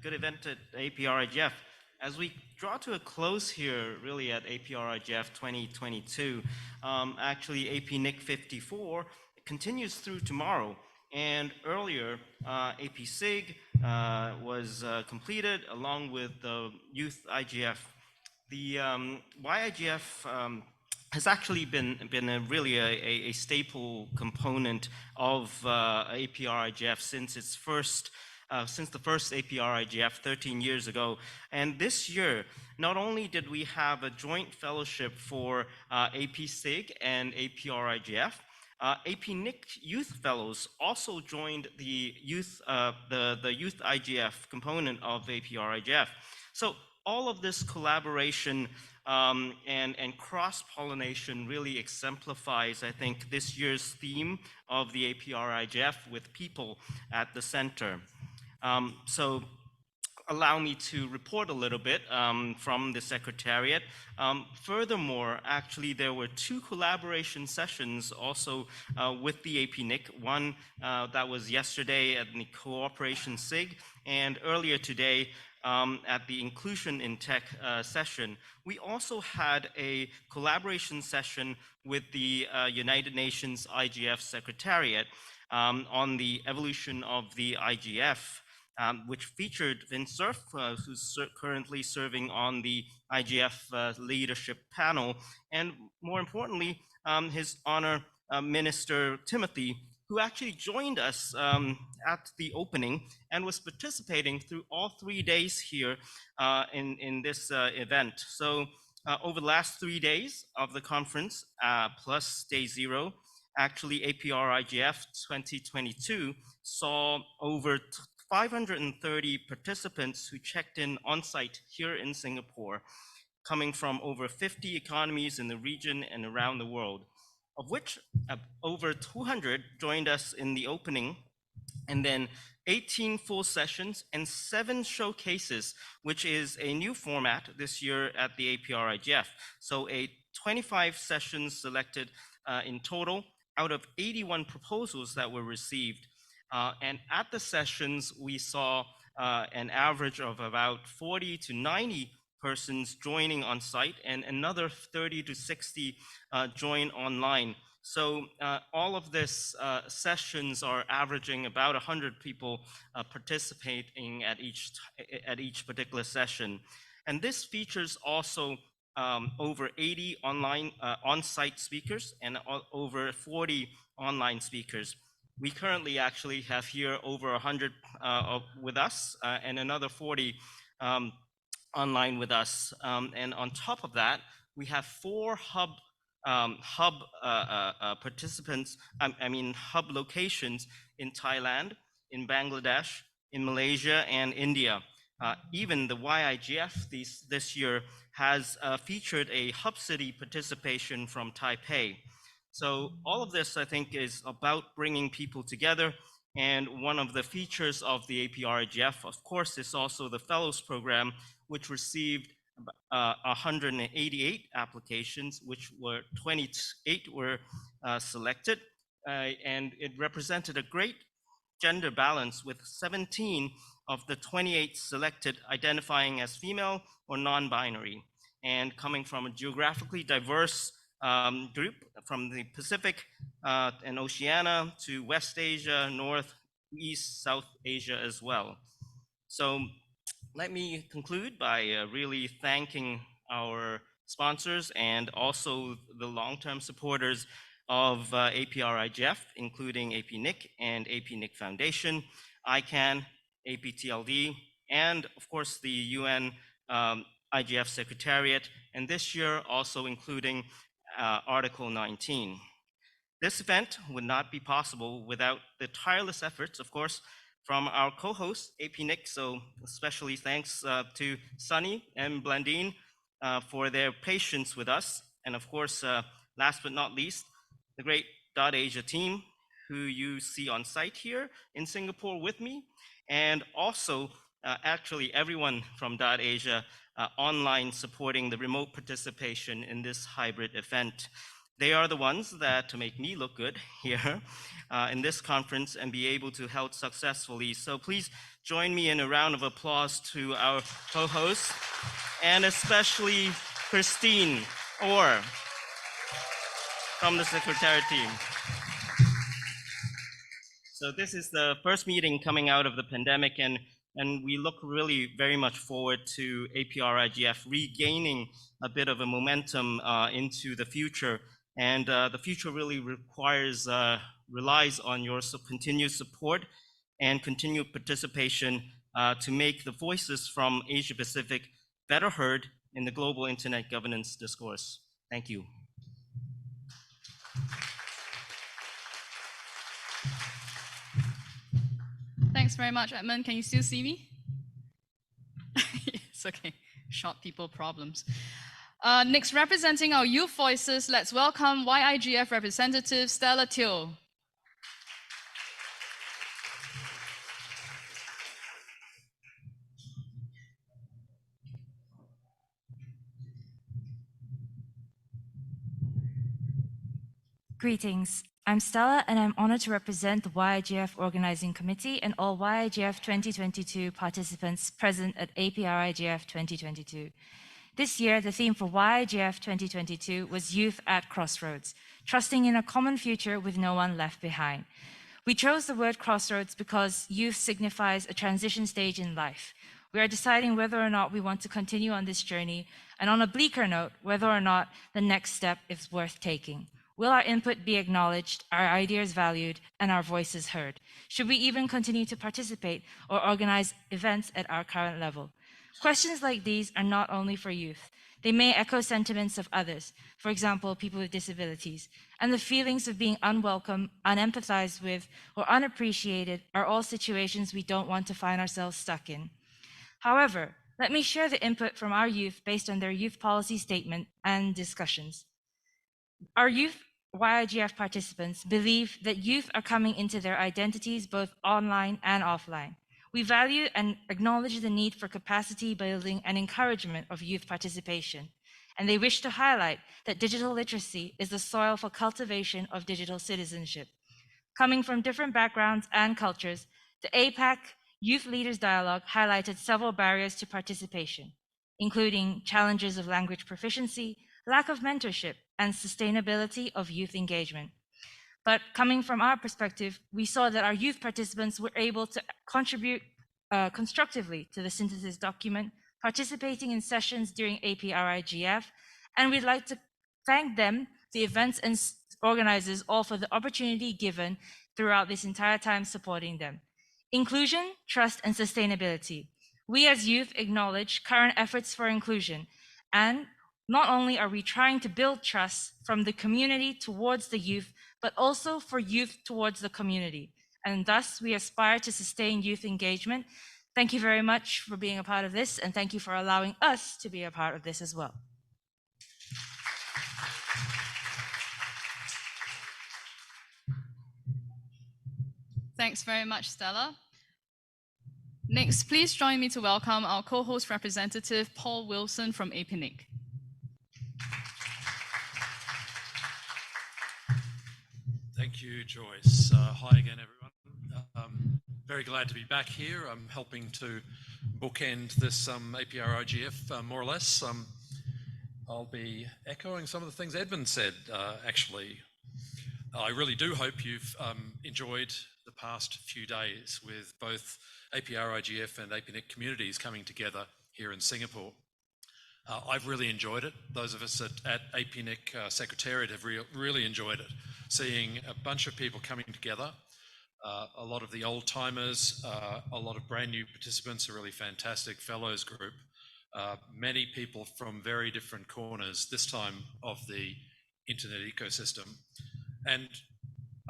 good event at APrIGF. As we draw to a close here, really at APrIGF 2022, actually APNIC 54 continues through tomorrow. And earlier, APSIG was completed along with the Youth IGF. The YIGF has actually been really a staple component of APrIGF since the first APrIGF 13 years ago. And this year, not only did we have a joint fellowship for APSIG and APrIGF, APNIC Youth Fellows also joined the Youth IGF component of APrIGF. So all of this collaboration and cross-pollination really exemplifies, I think, this year's theme of the APrIGF, with people at the center. So allow me to report a little bit from the Secretariat. Furthermore, actually, there were 2 collaboration sessions also with the APNIC. One that was yesterday at the Cooperation SIG, and earlier today at the Inclusion in Tech session. We also had a collaboration session with the United Nations IGF Secretariat on the evolution of the IGF, which featured Vin Cerf, who's currently serving on the IGF leadership panel, and more importantly, His Honor Minister Timothy, who actually joined us at the opening and was participating through all 3 days here in this event. So over the last 3 days of the conference, plus day 0, actually APrIGF 2022 saw over 530 participants who checked in on site here in Singapore, coming from over 50 economies in the region and around the world, of which over 200 joined us in the opening, and then 18 full sessions and 7 showcases, which is a new format this year at the APrIGF. So 25 sessions selected in total out of 81 proposals that were received. And at the sessions, we saw an average of about 40 to 90 persons joining on site, and another 30 to 60 join online. So all of this sessions are averaging about 100 people participating at each particular session. And this features also over 80 online on-site speakers and over 40 online speakers. We currently actually have here over 100 with us and another 40 online with us. And on top of that, we have 4 hub participants, hub locations in Thailand, in Bangladesh, in Malaysia, and India. Even the YIGF this year has featured a hub city participation from Taipei. So all of this, I think, is about bringing people together. And one of the features of the APrIGF, of course, is also the Fellows Program, which received 188 applications, which were 28 were selected. And it represented a great gender balance, with 17 of the 28 selected identifying as female or non-binary, and coming from a geographically diverse group from the Pacific and Oceania to West Asia, North, East, South Asia as well. So let me conclude by really thanking our sponsors and also the long-term supporters of APrIGF, including APNIC and APNIC Foundation, ICANN, APTLD, and of course the UN IGF Secretariat, and this year also including Article 19. This event would not be possible without the tireless efforts, of course, from our co-host, APNIC, so especially thanks to Sunny and Blandine for their patience with us. And of course, last but not least, the great DotAsia team, who you see on site here in Singapore with me, and also actually everyone from DotAsia online supporting the remote participation in this hybrid event. They are the ones that make me look good here in this conference and be able to held successfully. So please join me in a round of applause to our co-hosts, and especially Christine Orr from the Secretariat team. So this is the first meeting coming out of the pandemic, and we look really very much forward to APrIGF regaining a bit of a momentum into the future. And the future really relies on your continued support and continued participation to make the voices from Asia Pacific better heard in the global internet governance discourse. Thank you. Thanks very much, Edmon. Can you still see me? It's okay. short people problems. Next, representing our youth voices, let's welcome YIGF representative Stella Teoh. Greetings. I'm Stella, and I'm honored to represent the YIGF Organizing Committee and all YIGF 2022 participants present at APrIGF 2022. This year, the theme for YIGF 2022 was Youth at Crossroads, trusting in a common future with no one left behind. We chose the word crossroads because youth signifies a transition stage in life. We are deciding whether or not we want to continue on this journey, and on a bleaker note, whether or not the next step is worth taking. Will our input be acknowledged, our ideas valued, and our voices heard? Should we even continue to participate or organize events at our current level? Questions like these are not only for youth. They may echo sentiments of others, for example, people with disabilities, and the feelings of being unwelcome, unempathized with, or unappreciated are all situations we don't want to find ourselves stuck in. However, let me share the input from our youth based on their youth policy statement and discussions. Our youth YIGF participants believe that youth are coming into their identities both online and offline. We value and acknowledge the need for capacity building and encouragement of youth participation, and they wish to highlight that digital literacy is the soil for cultivation of digital citizenship. Coming from different backgrounds and cultures, the APAC Youth Leaders Dialogue highlighted several barriers to participation, including challenges of language proficiency, lack of mentorship, and sustainability of youth engagement. But coming from our perspective, we saw that our youth participants were able to contribute constructively to the synthesis document, participating in sessions during APrIGF, and we'd like to thank them, the events and organizers, all for the opportunity given throughout this entire time supporting them. Inclusion, trust, and sustainability. We as youth acknowledge current efforts for inclusion, and not only are we trying to build trust from the community towards the youth, but also for youth towards the community. And thus we aspire to sustain youth engagement. Thank you very much for being a part of this, and thank you for allowing us to be a part of this as well. Thanks very much, Stella. Next, please join me to welcome our co-host representative, Paul Wilson from APNIC. Thank you, Joyce. Hi again, everyone. Very glad to be back here. I'm helping to bookend this APrIGF, more or less. I'll be echoing some of the things Edmon said, actually. I really do hope you've enjoyed the past few days with both APrIGF and APNIC communities coming together here in Singapore. I've really enjoyed it. Those of us at APNIC Secretariat have really enjoyed it. Seeing a bunch of people coming together, a lot of the old timers, a lot of brand new participants, a really fantastic fellows group, many people from very different corners, this time of the internet ecosystem. And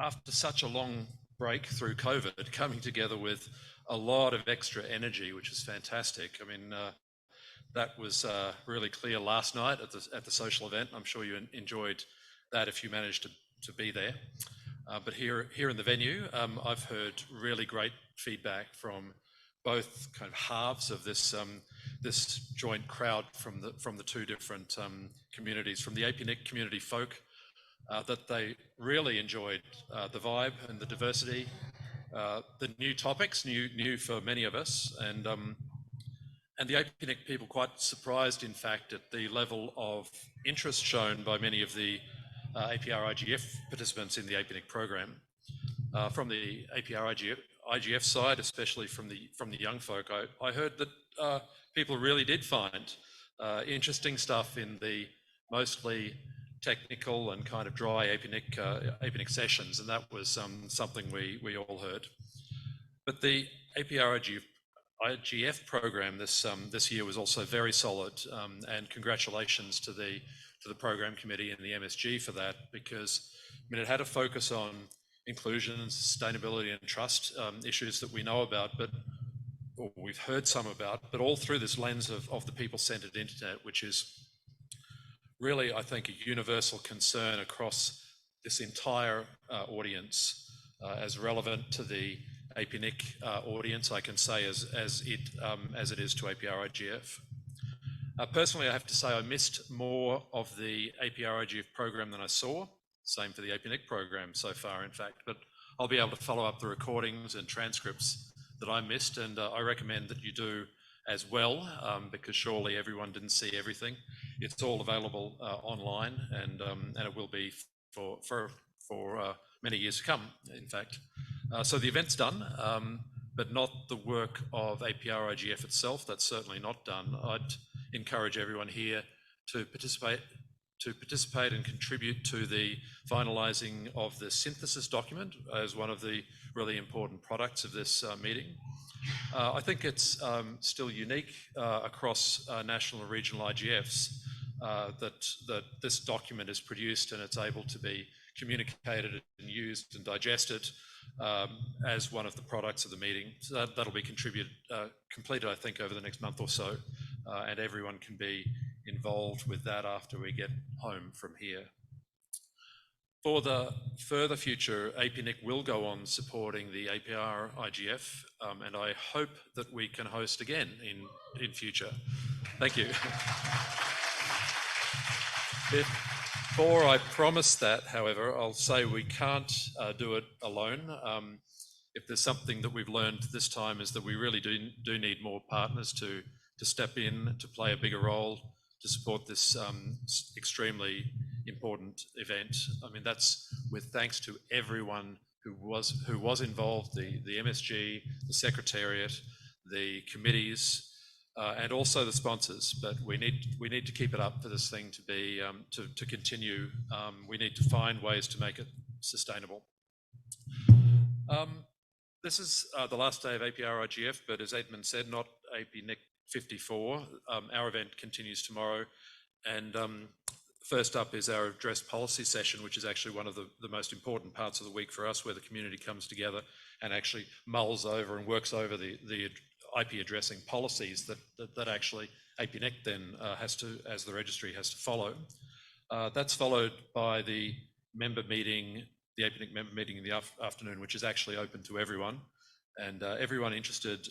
after such a long break through COVID, coming together with a lot of extra energy, which is fantastic. I mean, that was really clear last night at the social event. I'm sure you enjoyed that if you managed to be there. But here in the venue, I've heard really great feedback from both kind of halves of this this joint crowd from the two different communities, from the APNIC community folk, that they really enjoyed the vibe and the diversity, the new topics, new for many of us, and the APNIC people quite surprised, in fact, at the level of interest shown by many of the APrIGF participants in the APNIC program. From the APrIGF side, especially from the young folk, I heard that people really did find interesting stuff in the mostly technical and kind of dry APNIC sessions, and that was something we all heard. But the APrIGF program this year was also very solid, and congratulations to the program committee and the MSG for that, because I mean, it had a focus on inclusion and sustainability and trust issues that we know about, but or we've heard some about, but all through this lens of the people-centered internet, which is really, I think, a universal concern across this entire audience, as relevant to the APNIC audience, I can say, as it is to APrIGF. Personally, I have to say I missed more of the APrIGF program than I saw. Same for the APNIC program so far, in fact, but I'll be able to follow up the recordings and transcripts that I missed, and I recommend that you do as well, because surely everyone didn't see everything. It's all available online, and it will be for many years to come, in fact. So the event's done, but not the work of APrIGF itself. That's certainly not done. I'd encourage everyone here to participate and contribute to the finalising of the synthesis document as one of the really important products of this meeting. I think it's still unique across national and regional IGFs that this document is produced and it's able to be communicated and used and digested as one of the products of the meeting. So that'll be completed, I think, over the next month or so, and everyone can be involved with that after we get home from here. For the further future, APNIC will go on supporting the APrIGF, and I hope that we can host again in future. Thank you. Before I promise that, however, I'll say we can't do it alone. If there's something that we've learned this time is that we really do need more partners to step in, to play a bigger role, to support this extremely important event. I mean, that's with thanks to everyone who was involved, the MSG, the Secretariat, the committees, and also the sponsors. But we need to keep it up for this thing to be to continue. We need to find ways to make it sustainable. This is the last day of APrIGF, but as Edmon said, not APNIC 54. Our event continues tomorrow, and first up is our address policy session, which is actually one of the most important parts of the week for us, where the community comes together and actually mulls over and works over the IP addressing policies that actually APNIC then has to, as the registry, has to follow. That's followed by the member meeting, the APNIC member meeting in the afternoon, which is actually open to everyone, and everyone interested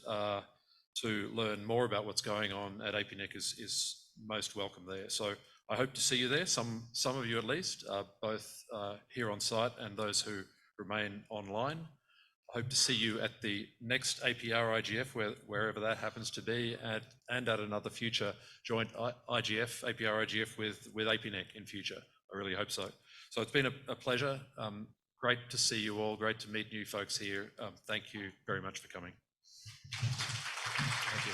to learn more about what's going on at APNIC is most welcome there. So I hope to see you there, some of you at least, both here on site and those who remain online. I hope to see you at the next APrIGF, wherever that happens to be, and at another future joint IGF, APrIGF with APNIC in future. I really hope so. So it's been a pleasure. Great to see you all. Great to meet new folks here. Thank you very much for coming. Thank you.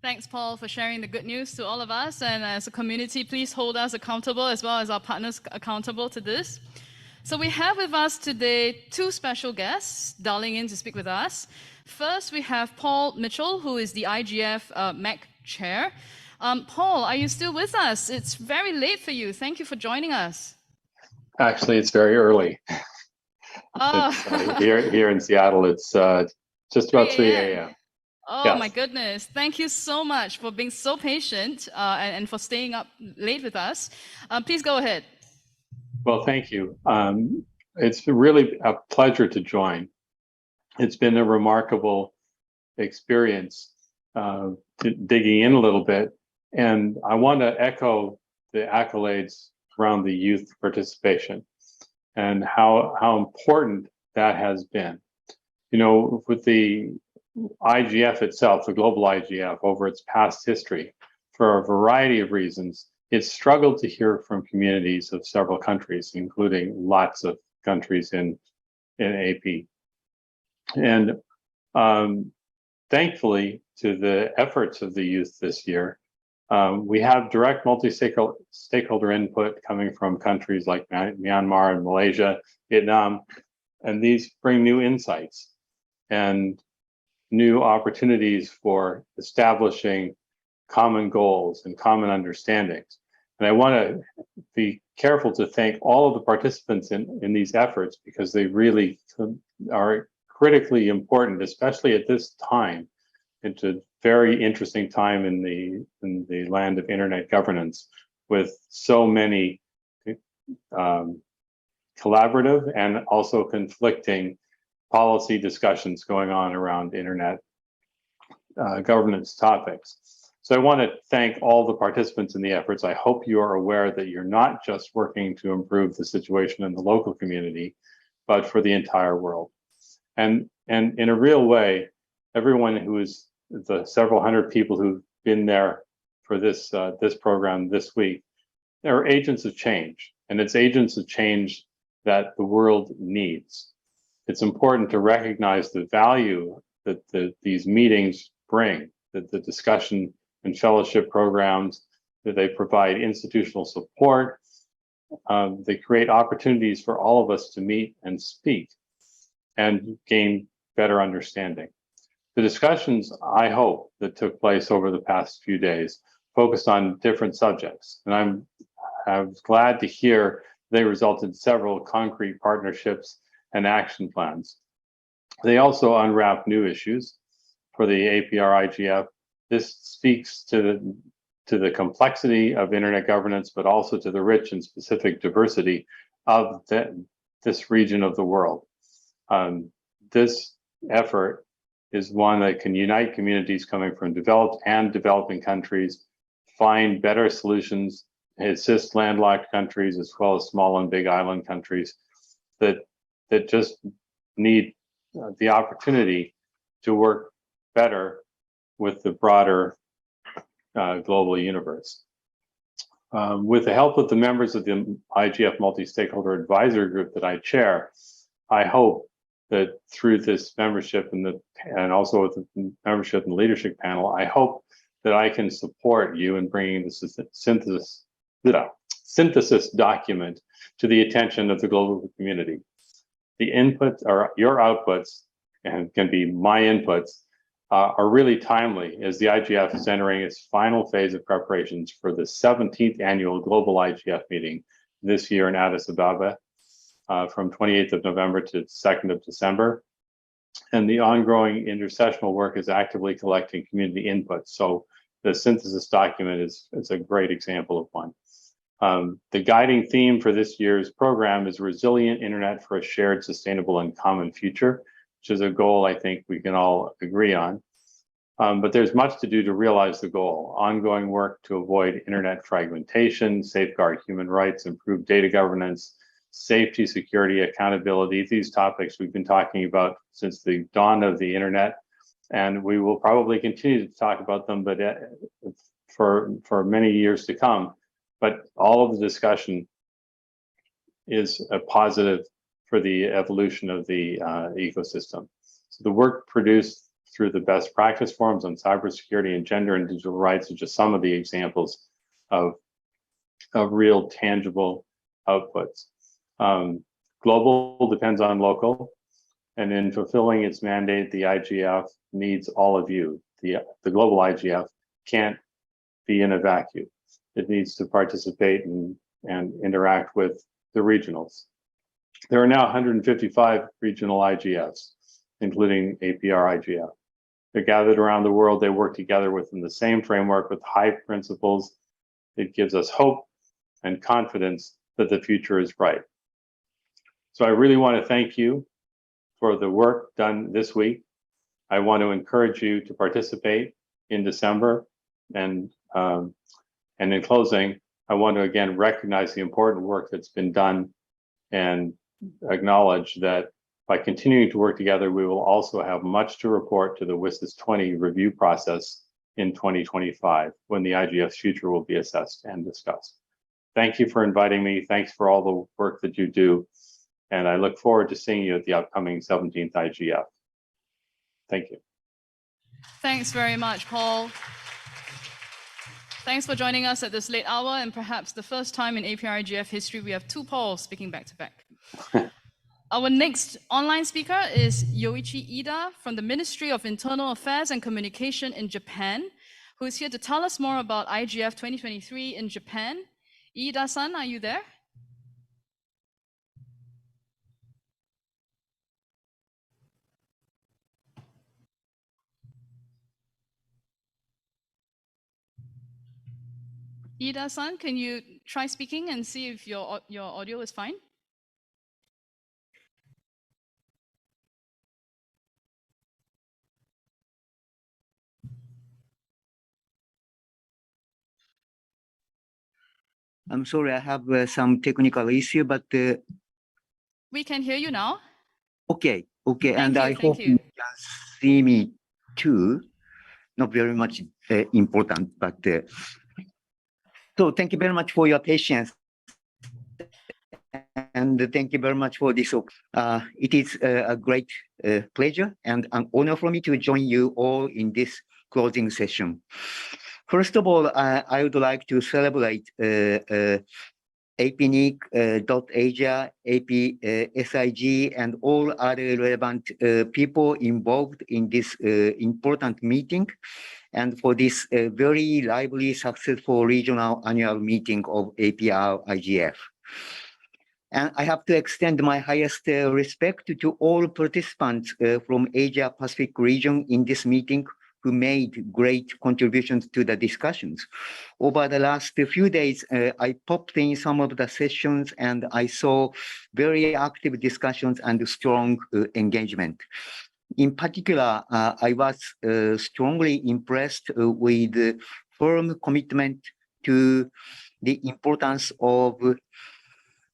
Thanks, Paul, for sharing the good news to all of us. And as a community, please hold us accountable as well as our partners accountable to this. So we have with us today two special guests dialing in to speak with us. First, we have Paul Mitchell, who is the IGF MEC Chair. Paul, are you still with us? It's very late for you. Thank you for joining us. Actually, it's very early. Oh. Here in Seattle, it's just about 3 a.m. Oh, yes. My goodness. Thank you so much for being so patient and for staying up late with us. Please go ahead. Well, thank you. It's really a pleasure to join. It's been a remarkable experience digging in a little bit. And I want to echo the accolades around the youth participation and how important that has been. You know, with the IGF itself, the global IGF, over its past history, for a variety of reasons, it's struggled to hear from communities of several countries, including lots of countries in AP. And thankfully, to the efforts of the youth this year, we have direct multi-stakeholder input coming from countries like Myanmar and Malaysia, Vietnam, and these bring new insights and new opportunities for establishing common goals and common understandings. And I want to be careful to thank all of the participants in these efforts, because they really are critically important, especially at this time. It's a very interesting time in the land of internet governance, with so many collaborative and also conflicting policy discussions going on around internet governance topics. So I want to thank all the participants in the efforts. I hope you are aware that you're not just working to improve the situation in the local community, but for the entire world. And in a real way, everyone who is the several hundred people who've been there for this program this week, they're agents of change, and it's agents of change that the world needs. It's important to recognize the value that these meetings bring, that the discussion and fellowship programs, that they provide institutional support, they create opportunities for all of us to meet and speak and gain better understanding. The discussions, I hope, that took place over the past few days focused on different subjects, and I'm glad to hear they resulted in several concrete partnerships and action plans. They also unwrapped new issues for the APrIGF. This speaks to the complexity of internet governance, but also to the rich and specific diversity of this region of the world. This effort is one that can unite communities coming from developed and developing countries, find better solutions, assist landlocked countries as well as small and big island countries that just need the opportunity to work better with the broader global universe. With the help of the members of the IGF Multi-Stakeholder Advisory Group that I chair, I hope that through this membership and also with the membership and leadership panel, I hope that I can support you in bringing this synthesis document to the attention of the global community. The inputs or your outputs, and can be my inputs, are really timely as the IGF is entering its final phase of preparations for the 17th annual Global IGF meeting this year in Addis Ababa from 28th of November to 2nd of December. And the ongoing intersessional work is actively collecting community input. So the synthesis document is a great example of one. The guiding theme for this year's program is resilient internet for a shared, sustainable, and common future, which is a goal I think we can all agree on. But there's much to do to realize the goal. Ongoing work to avoid internet fragmentation, safeguard human rights, improve data governance, safety, security, accountability. These topics we've been talking about since the dawn of the internet, and we will probably continue to talk about them, but for many years to come. But all of the discussion is a positive for the evolution of the ecosystem. So the work produced through the best practice forums on cybersecurity and gender and digital rights are just some of the examples of real tangible outputs. Global depends on local, and in fulfilling its mandate, the IGF needs all of you. The global IGF can't be in a vacuum. It needs to participate and interact with the regionals. There are now 155 regional IGFs, including APrIGF. They're gathered around the world. They work together within the same framework with high principles. It gives us hope and confidence that the future is bright. So I really want to thank you for the work done this week. I want to encourage you to participate in December. And in closing, I want to again recognize the important work that's been done and acknowledge that by continuing to work together, we will also have much to report to the WSIS 20 review process in 2025, when the IGF's future will be assessed and discussed. Thank you for inviting me. Thanks for all the work that you do. And I look forward to seeing you at the upcoming 17th IGF. Thank you. Thanks very much, Paul. Thanks for joining us at this late hour, and perhaps the first time in APrIGF history we have two Pauls speaking back to back. Our next online speaker is Yoichi Ida from the Ministry of Internal Affairs and Communication in Japan, who is here to tell us more about IGF 2023 in Japan. Ida-san, are you there? Ida-san, can you try speaking and see if your audio is fine? I'm sorry, I have some technical issue, but We can hear you now. okay, and I Thank hope you. you can see me too. Not very much important, but so thank you very much for your patience, and thank you very much for this. It is a great pleasure and an honor for me to join you all in this closing session. First of all, I would like to celebrate APNIC, DotAsia, APSIG, and all other relevant people involved in this important meeting, and for this very lively, successful regional annual meeting of APrIGF. And I have to extend my highest respect to all participants from Asia Pacific region in this meeting who made great contributions to the discussions. Over the last few days, I popped in some of the sessions and I saw very active discussions and strong engagement. In particular, I was strongly impressed with the firm commitment to the importance of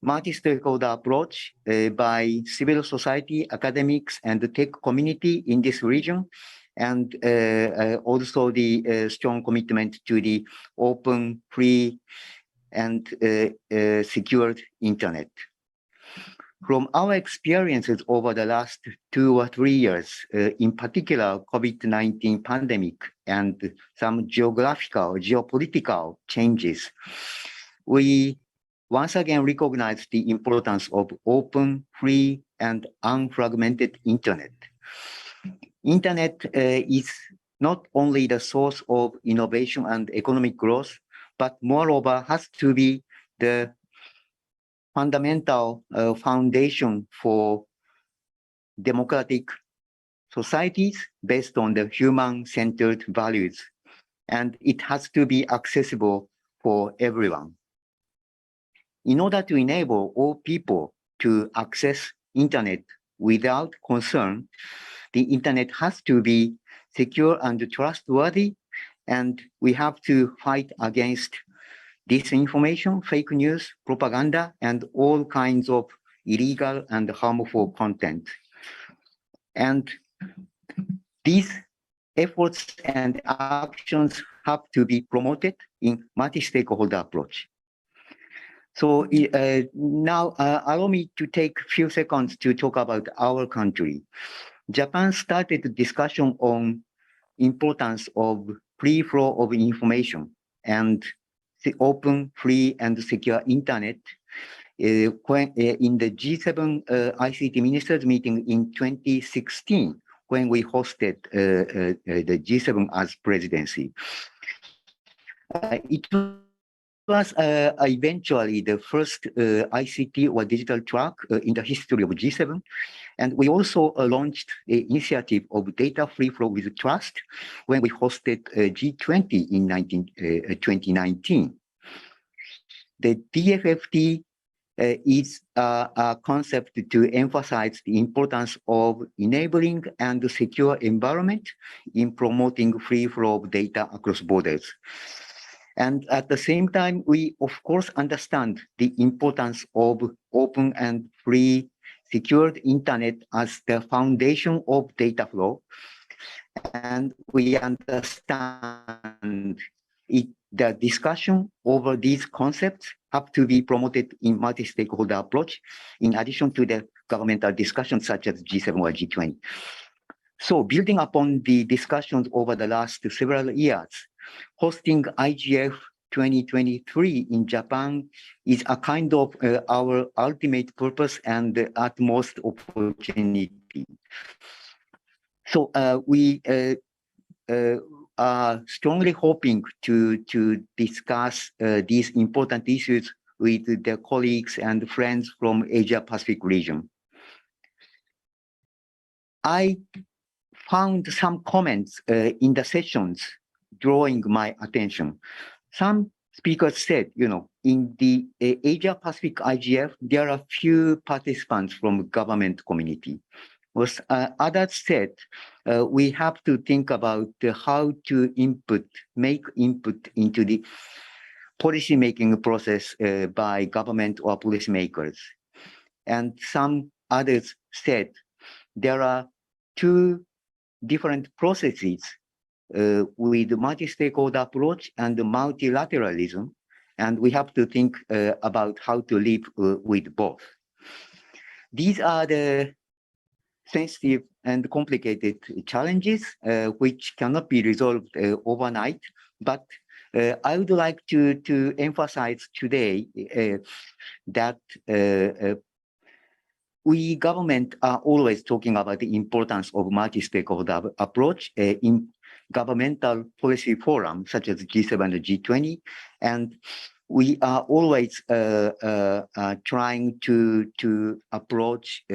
multi-stakeholder approach by civil society, academics, and the tech community in this region, and also the strong commitment to the open, free, and secured internet. From our experiences over the last 2 or 3 years, in particular COVID-19 pandemic and some geopolitical changes, we once again recognize the importance of open, free, and unfragmented internet. Internet is not only the source of innovation and economic growth, but moreover has to be the fundamental foundation for democratic societies based on the human-centered values. And it has to be accessible for everyone. In order to enable all people to access internet without concern, the internet has to be secure and trustworthy, and we have to fight against disinformation, fake news, propaganda, and all kinds of illegal and harmful content. And these efforts and actions have to be promoted in multi-stakeholder approach. So now allow me to take a few seconds to talk about our country. Japan started a discussion on importance of free flow of information and the open, free, and secure internet when, in the G7 ICT ministers meeting in 2016, when we hosted the G7 as presidency. It was eventually the first ICT or digital track in the history of G7. And we also launched an initiative of data free flow with trust when we hosted G20 in 2019. The DFFT is a concept to emphasize the importance of enabling and secure environment in promoting free flow of data across borders. And at the same time, we of course understand the importance of open and free secured internet as the foundation of data flow. And we understand the discussion over these concepts have to be promoted in multi-stakeholder approach, in addition to the governmental discussions such as G7 or G20. So building upon the discussions over the last several years, hosting IGF 2023 in Japan is a kind of our ultimate purpose and the utmost opportunity. So we are strongly hoping to discuss these important issues with their colleagues and friends from Asia Pacific region. I found some comments in the sessions drawing my attention. Some speaker said, in the Asia Pacific IGF, there are few participants from government community. Was others said, we have to think about how to make input into the policy making process by government or policymakers. And some others said there are two different processes with multi-stakeholder approach and multilateralism, and we have to think about how to live with both. These are the sensitive and complicated challenges which cannot be resolved overnight, but I would like to emphasize today that we government are always talking about the importance of multi-stakeholder approach in governmental policy forums such as G7 and G20, and we are always trying to approach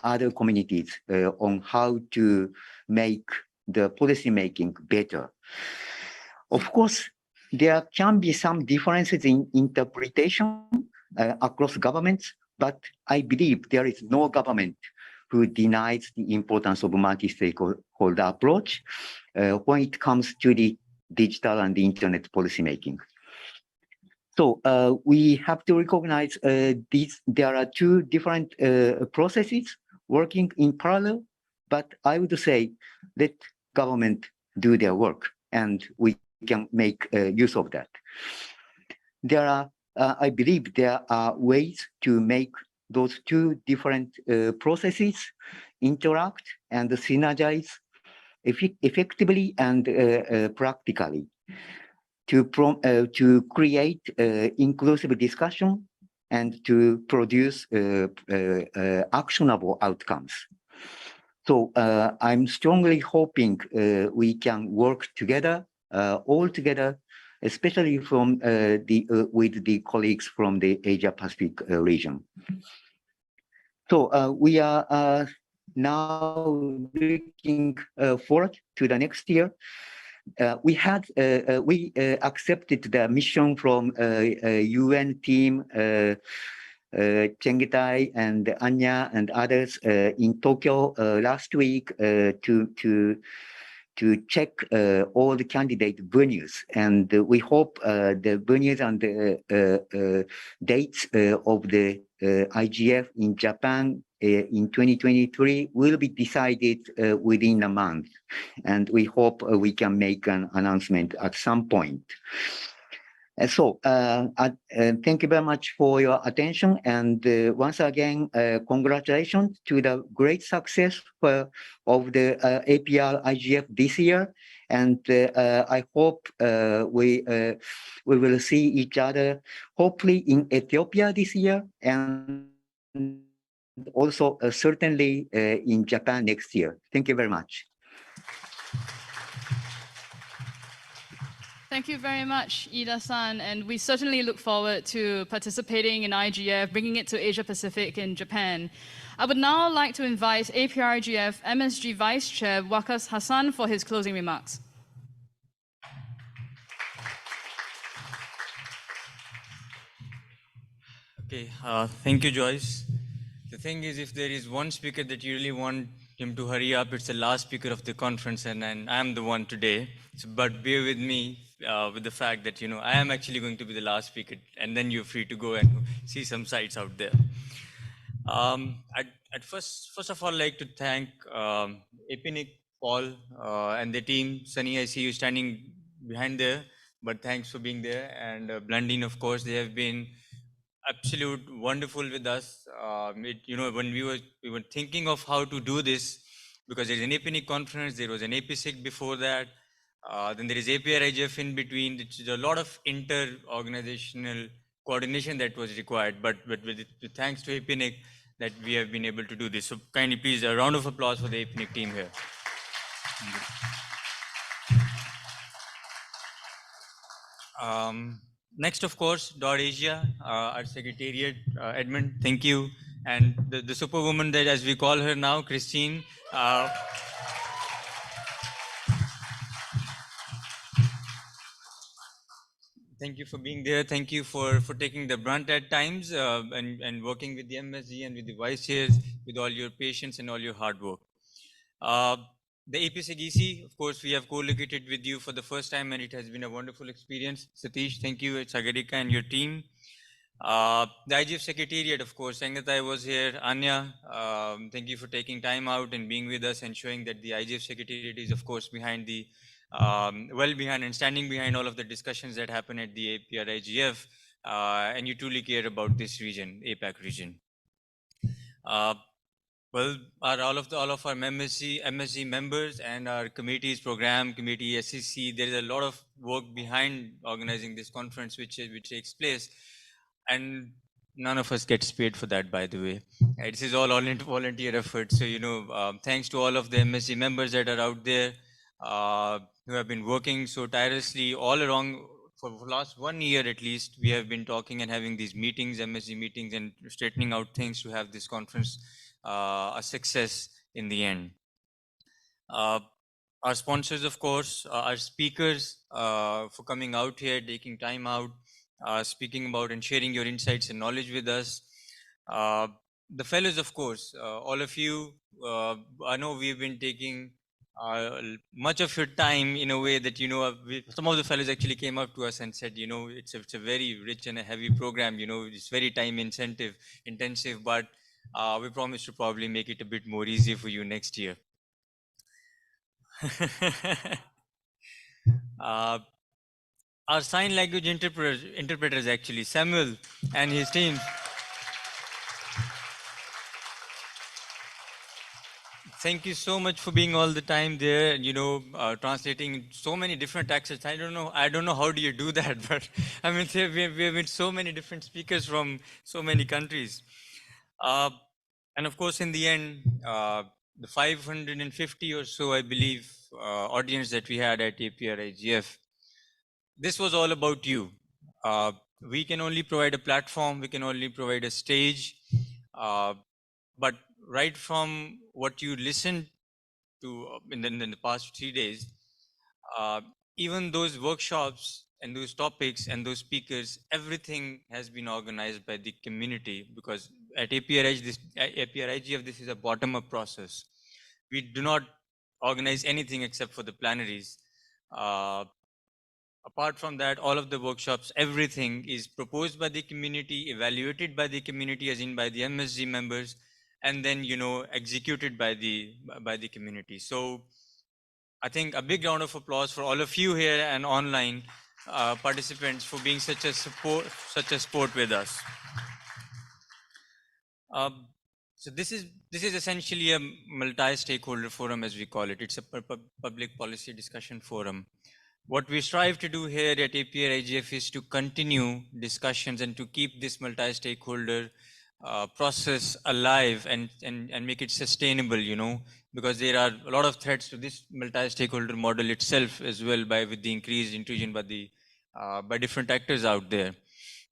other communities on how to make the policy making better. Of course, there can be some differences in interpretation across governments, but I believe there is no government who denies the importance of multi-stakeholder approach when it comes to the digital and the internet policymaking. So we have to recognize there are two different processes working in parallel, but I would say let government do their work and we can make use of that. There are, I believe there are ways to make those two different processes interact and synergize effectively and practically to create inclusive discussion and to produce actionable outcomes. So I'm strongly hoping we can work together, all together, especially from with the colleagues from the Asia Pacific region. So we are now looking forward to the next year. We accepted the mission from UN team, Chengetai and Anya and others in Tokyo last week to check all the candidate venues, and we hope the venues and the dates of the IGF in Japan in 2023 will be decided within a month, and we hope we can make an announcement at some point. So thank you very much for your attention, and once again congratulations to the great success of the APR IGF this year, and I hope we will see each other hopefully in Ethiopia this year, and also certainly in Japan next year. Thank you very much. Thank you very much, Ida-san, and we certainly look forward to participating in IGF, bringing it to Asia Pacific and Japan. I would now like to invite APrIGF MSG Vice Chair Waqas Hassan for his closing remarks. Okay, thank you, Joyce. The thing is, if there is one speaker that you really want him to hurry up, it's the last speaker of the conference, and I'm the one today. So, but bear with me with the fact that, you know, I am actually going to be the last speaker, and then you're free to go and see some sights out there. I'd first of all like to thank APNIC, Paul, and the team. Sunny, I see you standing behind there, but thanks for being there. And Blandine, of course, they have been absolute wonderful with us. You know, when we were thinking of how to do this, because there's an APNIC conference, there was an APSIC before that, then there is APrIGF in between. There's a lot of inter-organizational coordination that was required, but with thanks to APNIC that we have been able to do this. So kindly please, a round of applause for the APNIC team here. Next, of course, DotAsia, our Secretariat, Edmon, thank you. And the superwoman that, as we call her now, Christine. thank you for being there. Thank you for taking the brunt at times and working with the MSG and with the vice chairs with all your patience and all your hard work. The APCDC, of course, we have co-located with you for the first time, and it has been a wonderful experience. Satish, thank you, Sagarika and your team. The IGF Secretariat, of course, Sangatai was here, Anya, thank you for taking time out and being with us and showing that the IGF Secretariat is, of course, behind the, well behind and standing behind all of the discussions that happen at the APrIGF, and you truly care about this region, APAC region. Well, all of our MSG members and our committees, program committee, SEC, there is a lot of work behind organizing this conference, which takes place, and none of us gets paid for that, by the way. This is all volunteer effort. So, you know, thanks to all of the MSG members that are out there who have been working so tirelessly all along. For the last 1 year at least, we have been talking and having these meetings, MSG meetings, and straightening out things to have this conference a success in the end. Our sponsors, of course, our speakers for coming out here, taking time out, speaking about and sharing your insights and knowledge with us. The fellows, of course, all of you, I know we've been taking much of your time in a way that, you know, some of the fellows actually came up to us and said, you know, it's a very rich and a heavy program, you know, it's very time intensive, but we promise to probably make it a bit more easy for you next year. Our sign language interpreters actually, Samuel and his team. Thank you so much for being all the time there, you know, translating so many different accents. I don't know how do you do that, but I mean, we have been so many different speakers from so many countries. And of course, in the end, the 550 or so, I believe, audience that we had at APrIGF, this was all about you. We can only provide a platform, we can only provide a stage, but right from what you listened to in the past 3 days, even those workshops and those topics and those speakers, everything has been organized by the community, because at APrIGF, this is a bottom-up process. We do not organize anything except for the plenaries. Apart from that, all of the workshops, everything is proposed by the community, evaluated by the community, as in by the MSG members, and then, you know, executed by the community. So I think a big round of applause for all of you here and online participants for being such a support with us. So this is essentially a multi-stakeholder forum, as we call it. It's a public policy discussion forum. What we strive to do here at APrIGF is to continue discussions and to keep this multi-stakeholder process alive and make it sustainable, you know, because there are a lot of threats to this multi-stakeholder model itself as well, with the increased intrusion by different actors out there.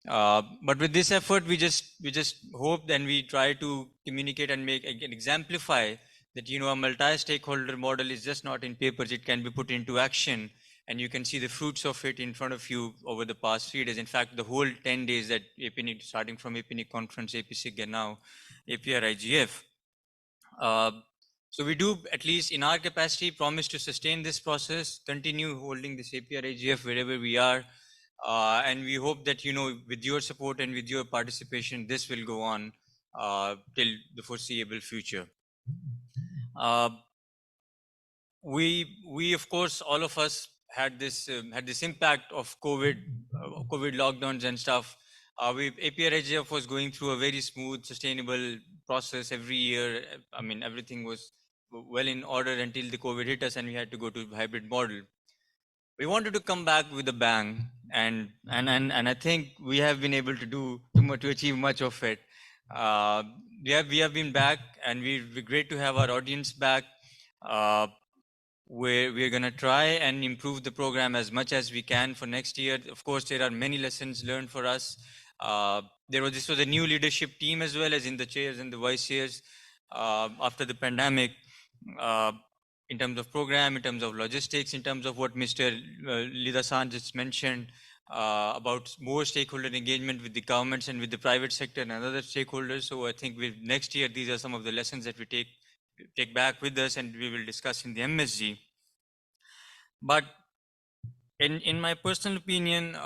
But with this effort, we just hope and we try to communicate and make and exemplify that, you know, a multi-stakeholder model is just not in papers, it can be put into action. And you can see the fruits of it in front of you over the past 3 days. In fact, the whole 10 days that APNIC, starting from APNIC conference, APSIG, and now APrIGF. So we do, at least in our capacity, promise to sustain this process, continue holding this APrIGF wherever we are. And we hope that, you know, with your support and with your participation, this will go on till the foreseeable future. We of course, all of us had this impact of COVID lockdowns and stuff. APrIGF was going through a very smooth, sustainable process every year. I mean, everything was well in order until the COVID hit us and we had to go to a hybrid model. We wanted to come back with a bang, and I think we have been able to achieve much of it. We have been back, and we're great to have our audience back. We're going to try and improve the program as much as we can for next year. Of course, there are many lessons learned for us. This was a new leadership team as well, as in the chairs and the vice chairs after the pandemic, in terms of program, in terms of logistics, in terms of what Mr. Lida-san just mentioned. about more stakeholder engagement with the governments and with the private sector and other stakeholders. So I think next year, these are some of the lessons that we take back with us and we will discuss in the MSG. But in my personal opinion,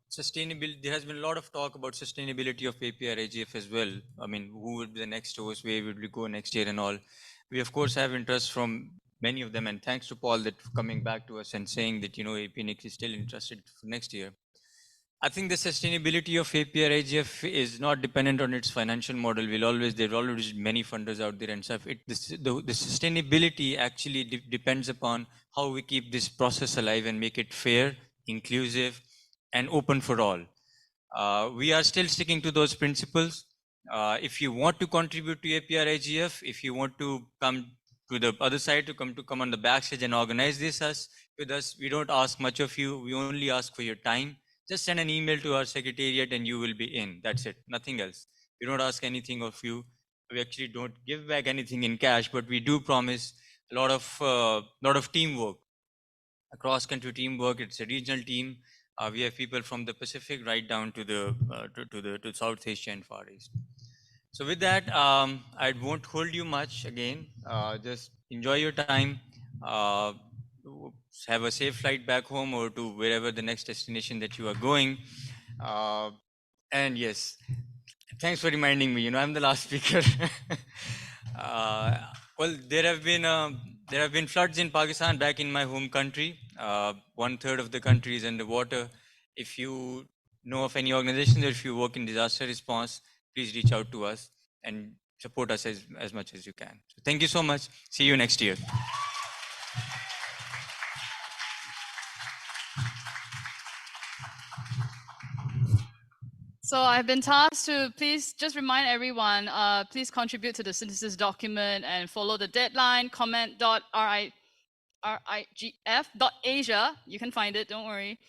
sustainability, there has been a lot of talk about sustainability of APrIGF as well. I mean, who would be the next host, where would we go next year and all. We of course have interest from many of them, and thanks to Paul that coming back to us and saying that, you know, APNIC is still interested for next year. I think the sustainability of APrIGF is not dependent on its financial model. There will always many funders out there and stuff. The sustainability actually depends upon how we keep this process alive and make it fair, inclusive, and open for all. We are still sticking to those principles. If you want to contribute to APrIGF, if you want to come to the other side, to come on the backstage and organize this with us, we don't ask much of you. We only ask for your time. Just send an email to our secretariat and you will be in. That's it, nothing else. We don't ask anything of you. We actually don't give back anything in cash, but we do promise a lot of teamwork, a cross-country teamwork. It's a regional team. We have people from the Pacific right down to to South Asia and Far East. So with that, I won't hold you much again. Just enjoy your time. Have a safe flight back home or to wherever the next destination that you are going. And yes, thanks for reminding me. You know, I'm the last speaker. Well, there have been floods in Pakistan, back in my home country. 1/3 of the country is underwater. If you know of any organizations or if you work in disaster response, please reach out to us and support us as much as you can. So thank you so much. See you next year. So I've been tasked to please just remind everyone, please contribute to the synthesis document and follow the deadline, comment.APrIGF.asia. You can find it, don't worry.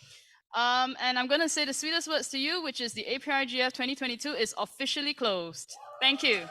And I'm going to say the sweetest words to you, which is the APrIGF 2022 is officially closed. Thank you.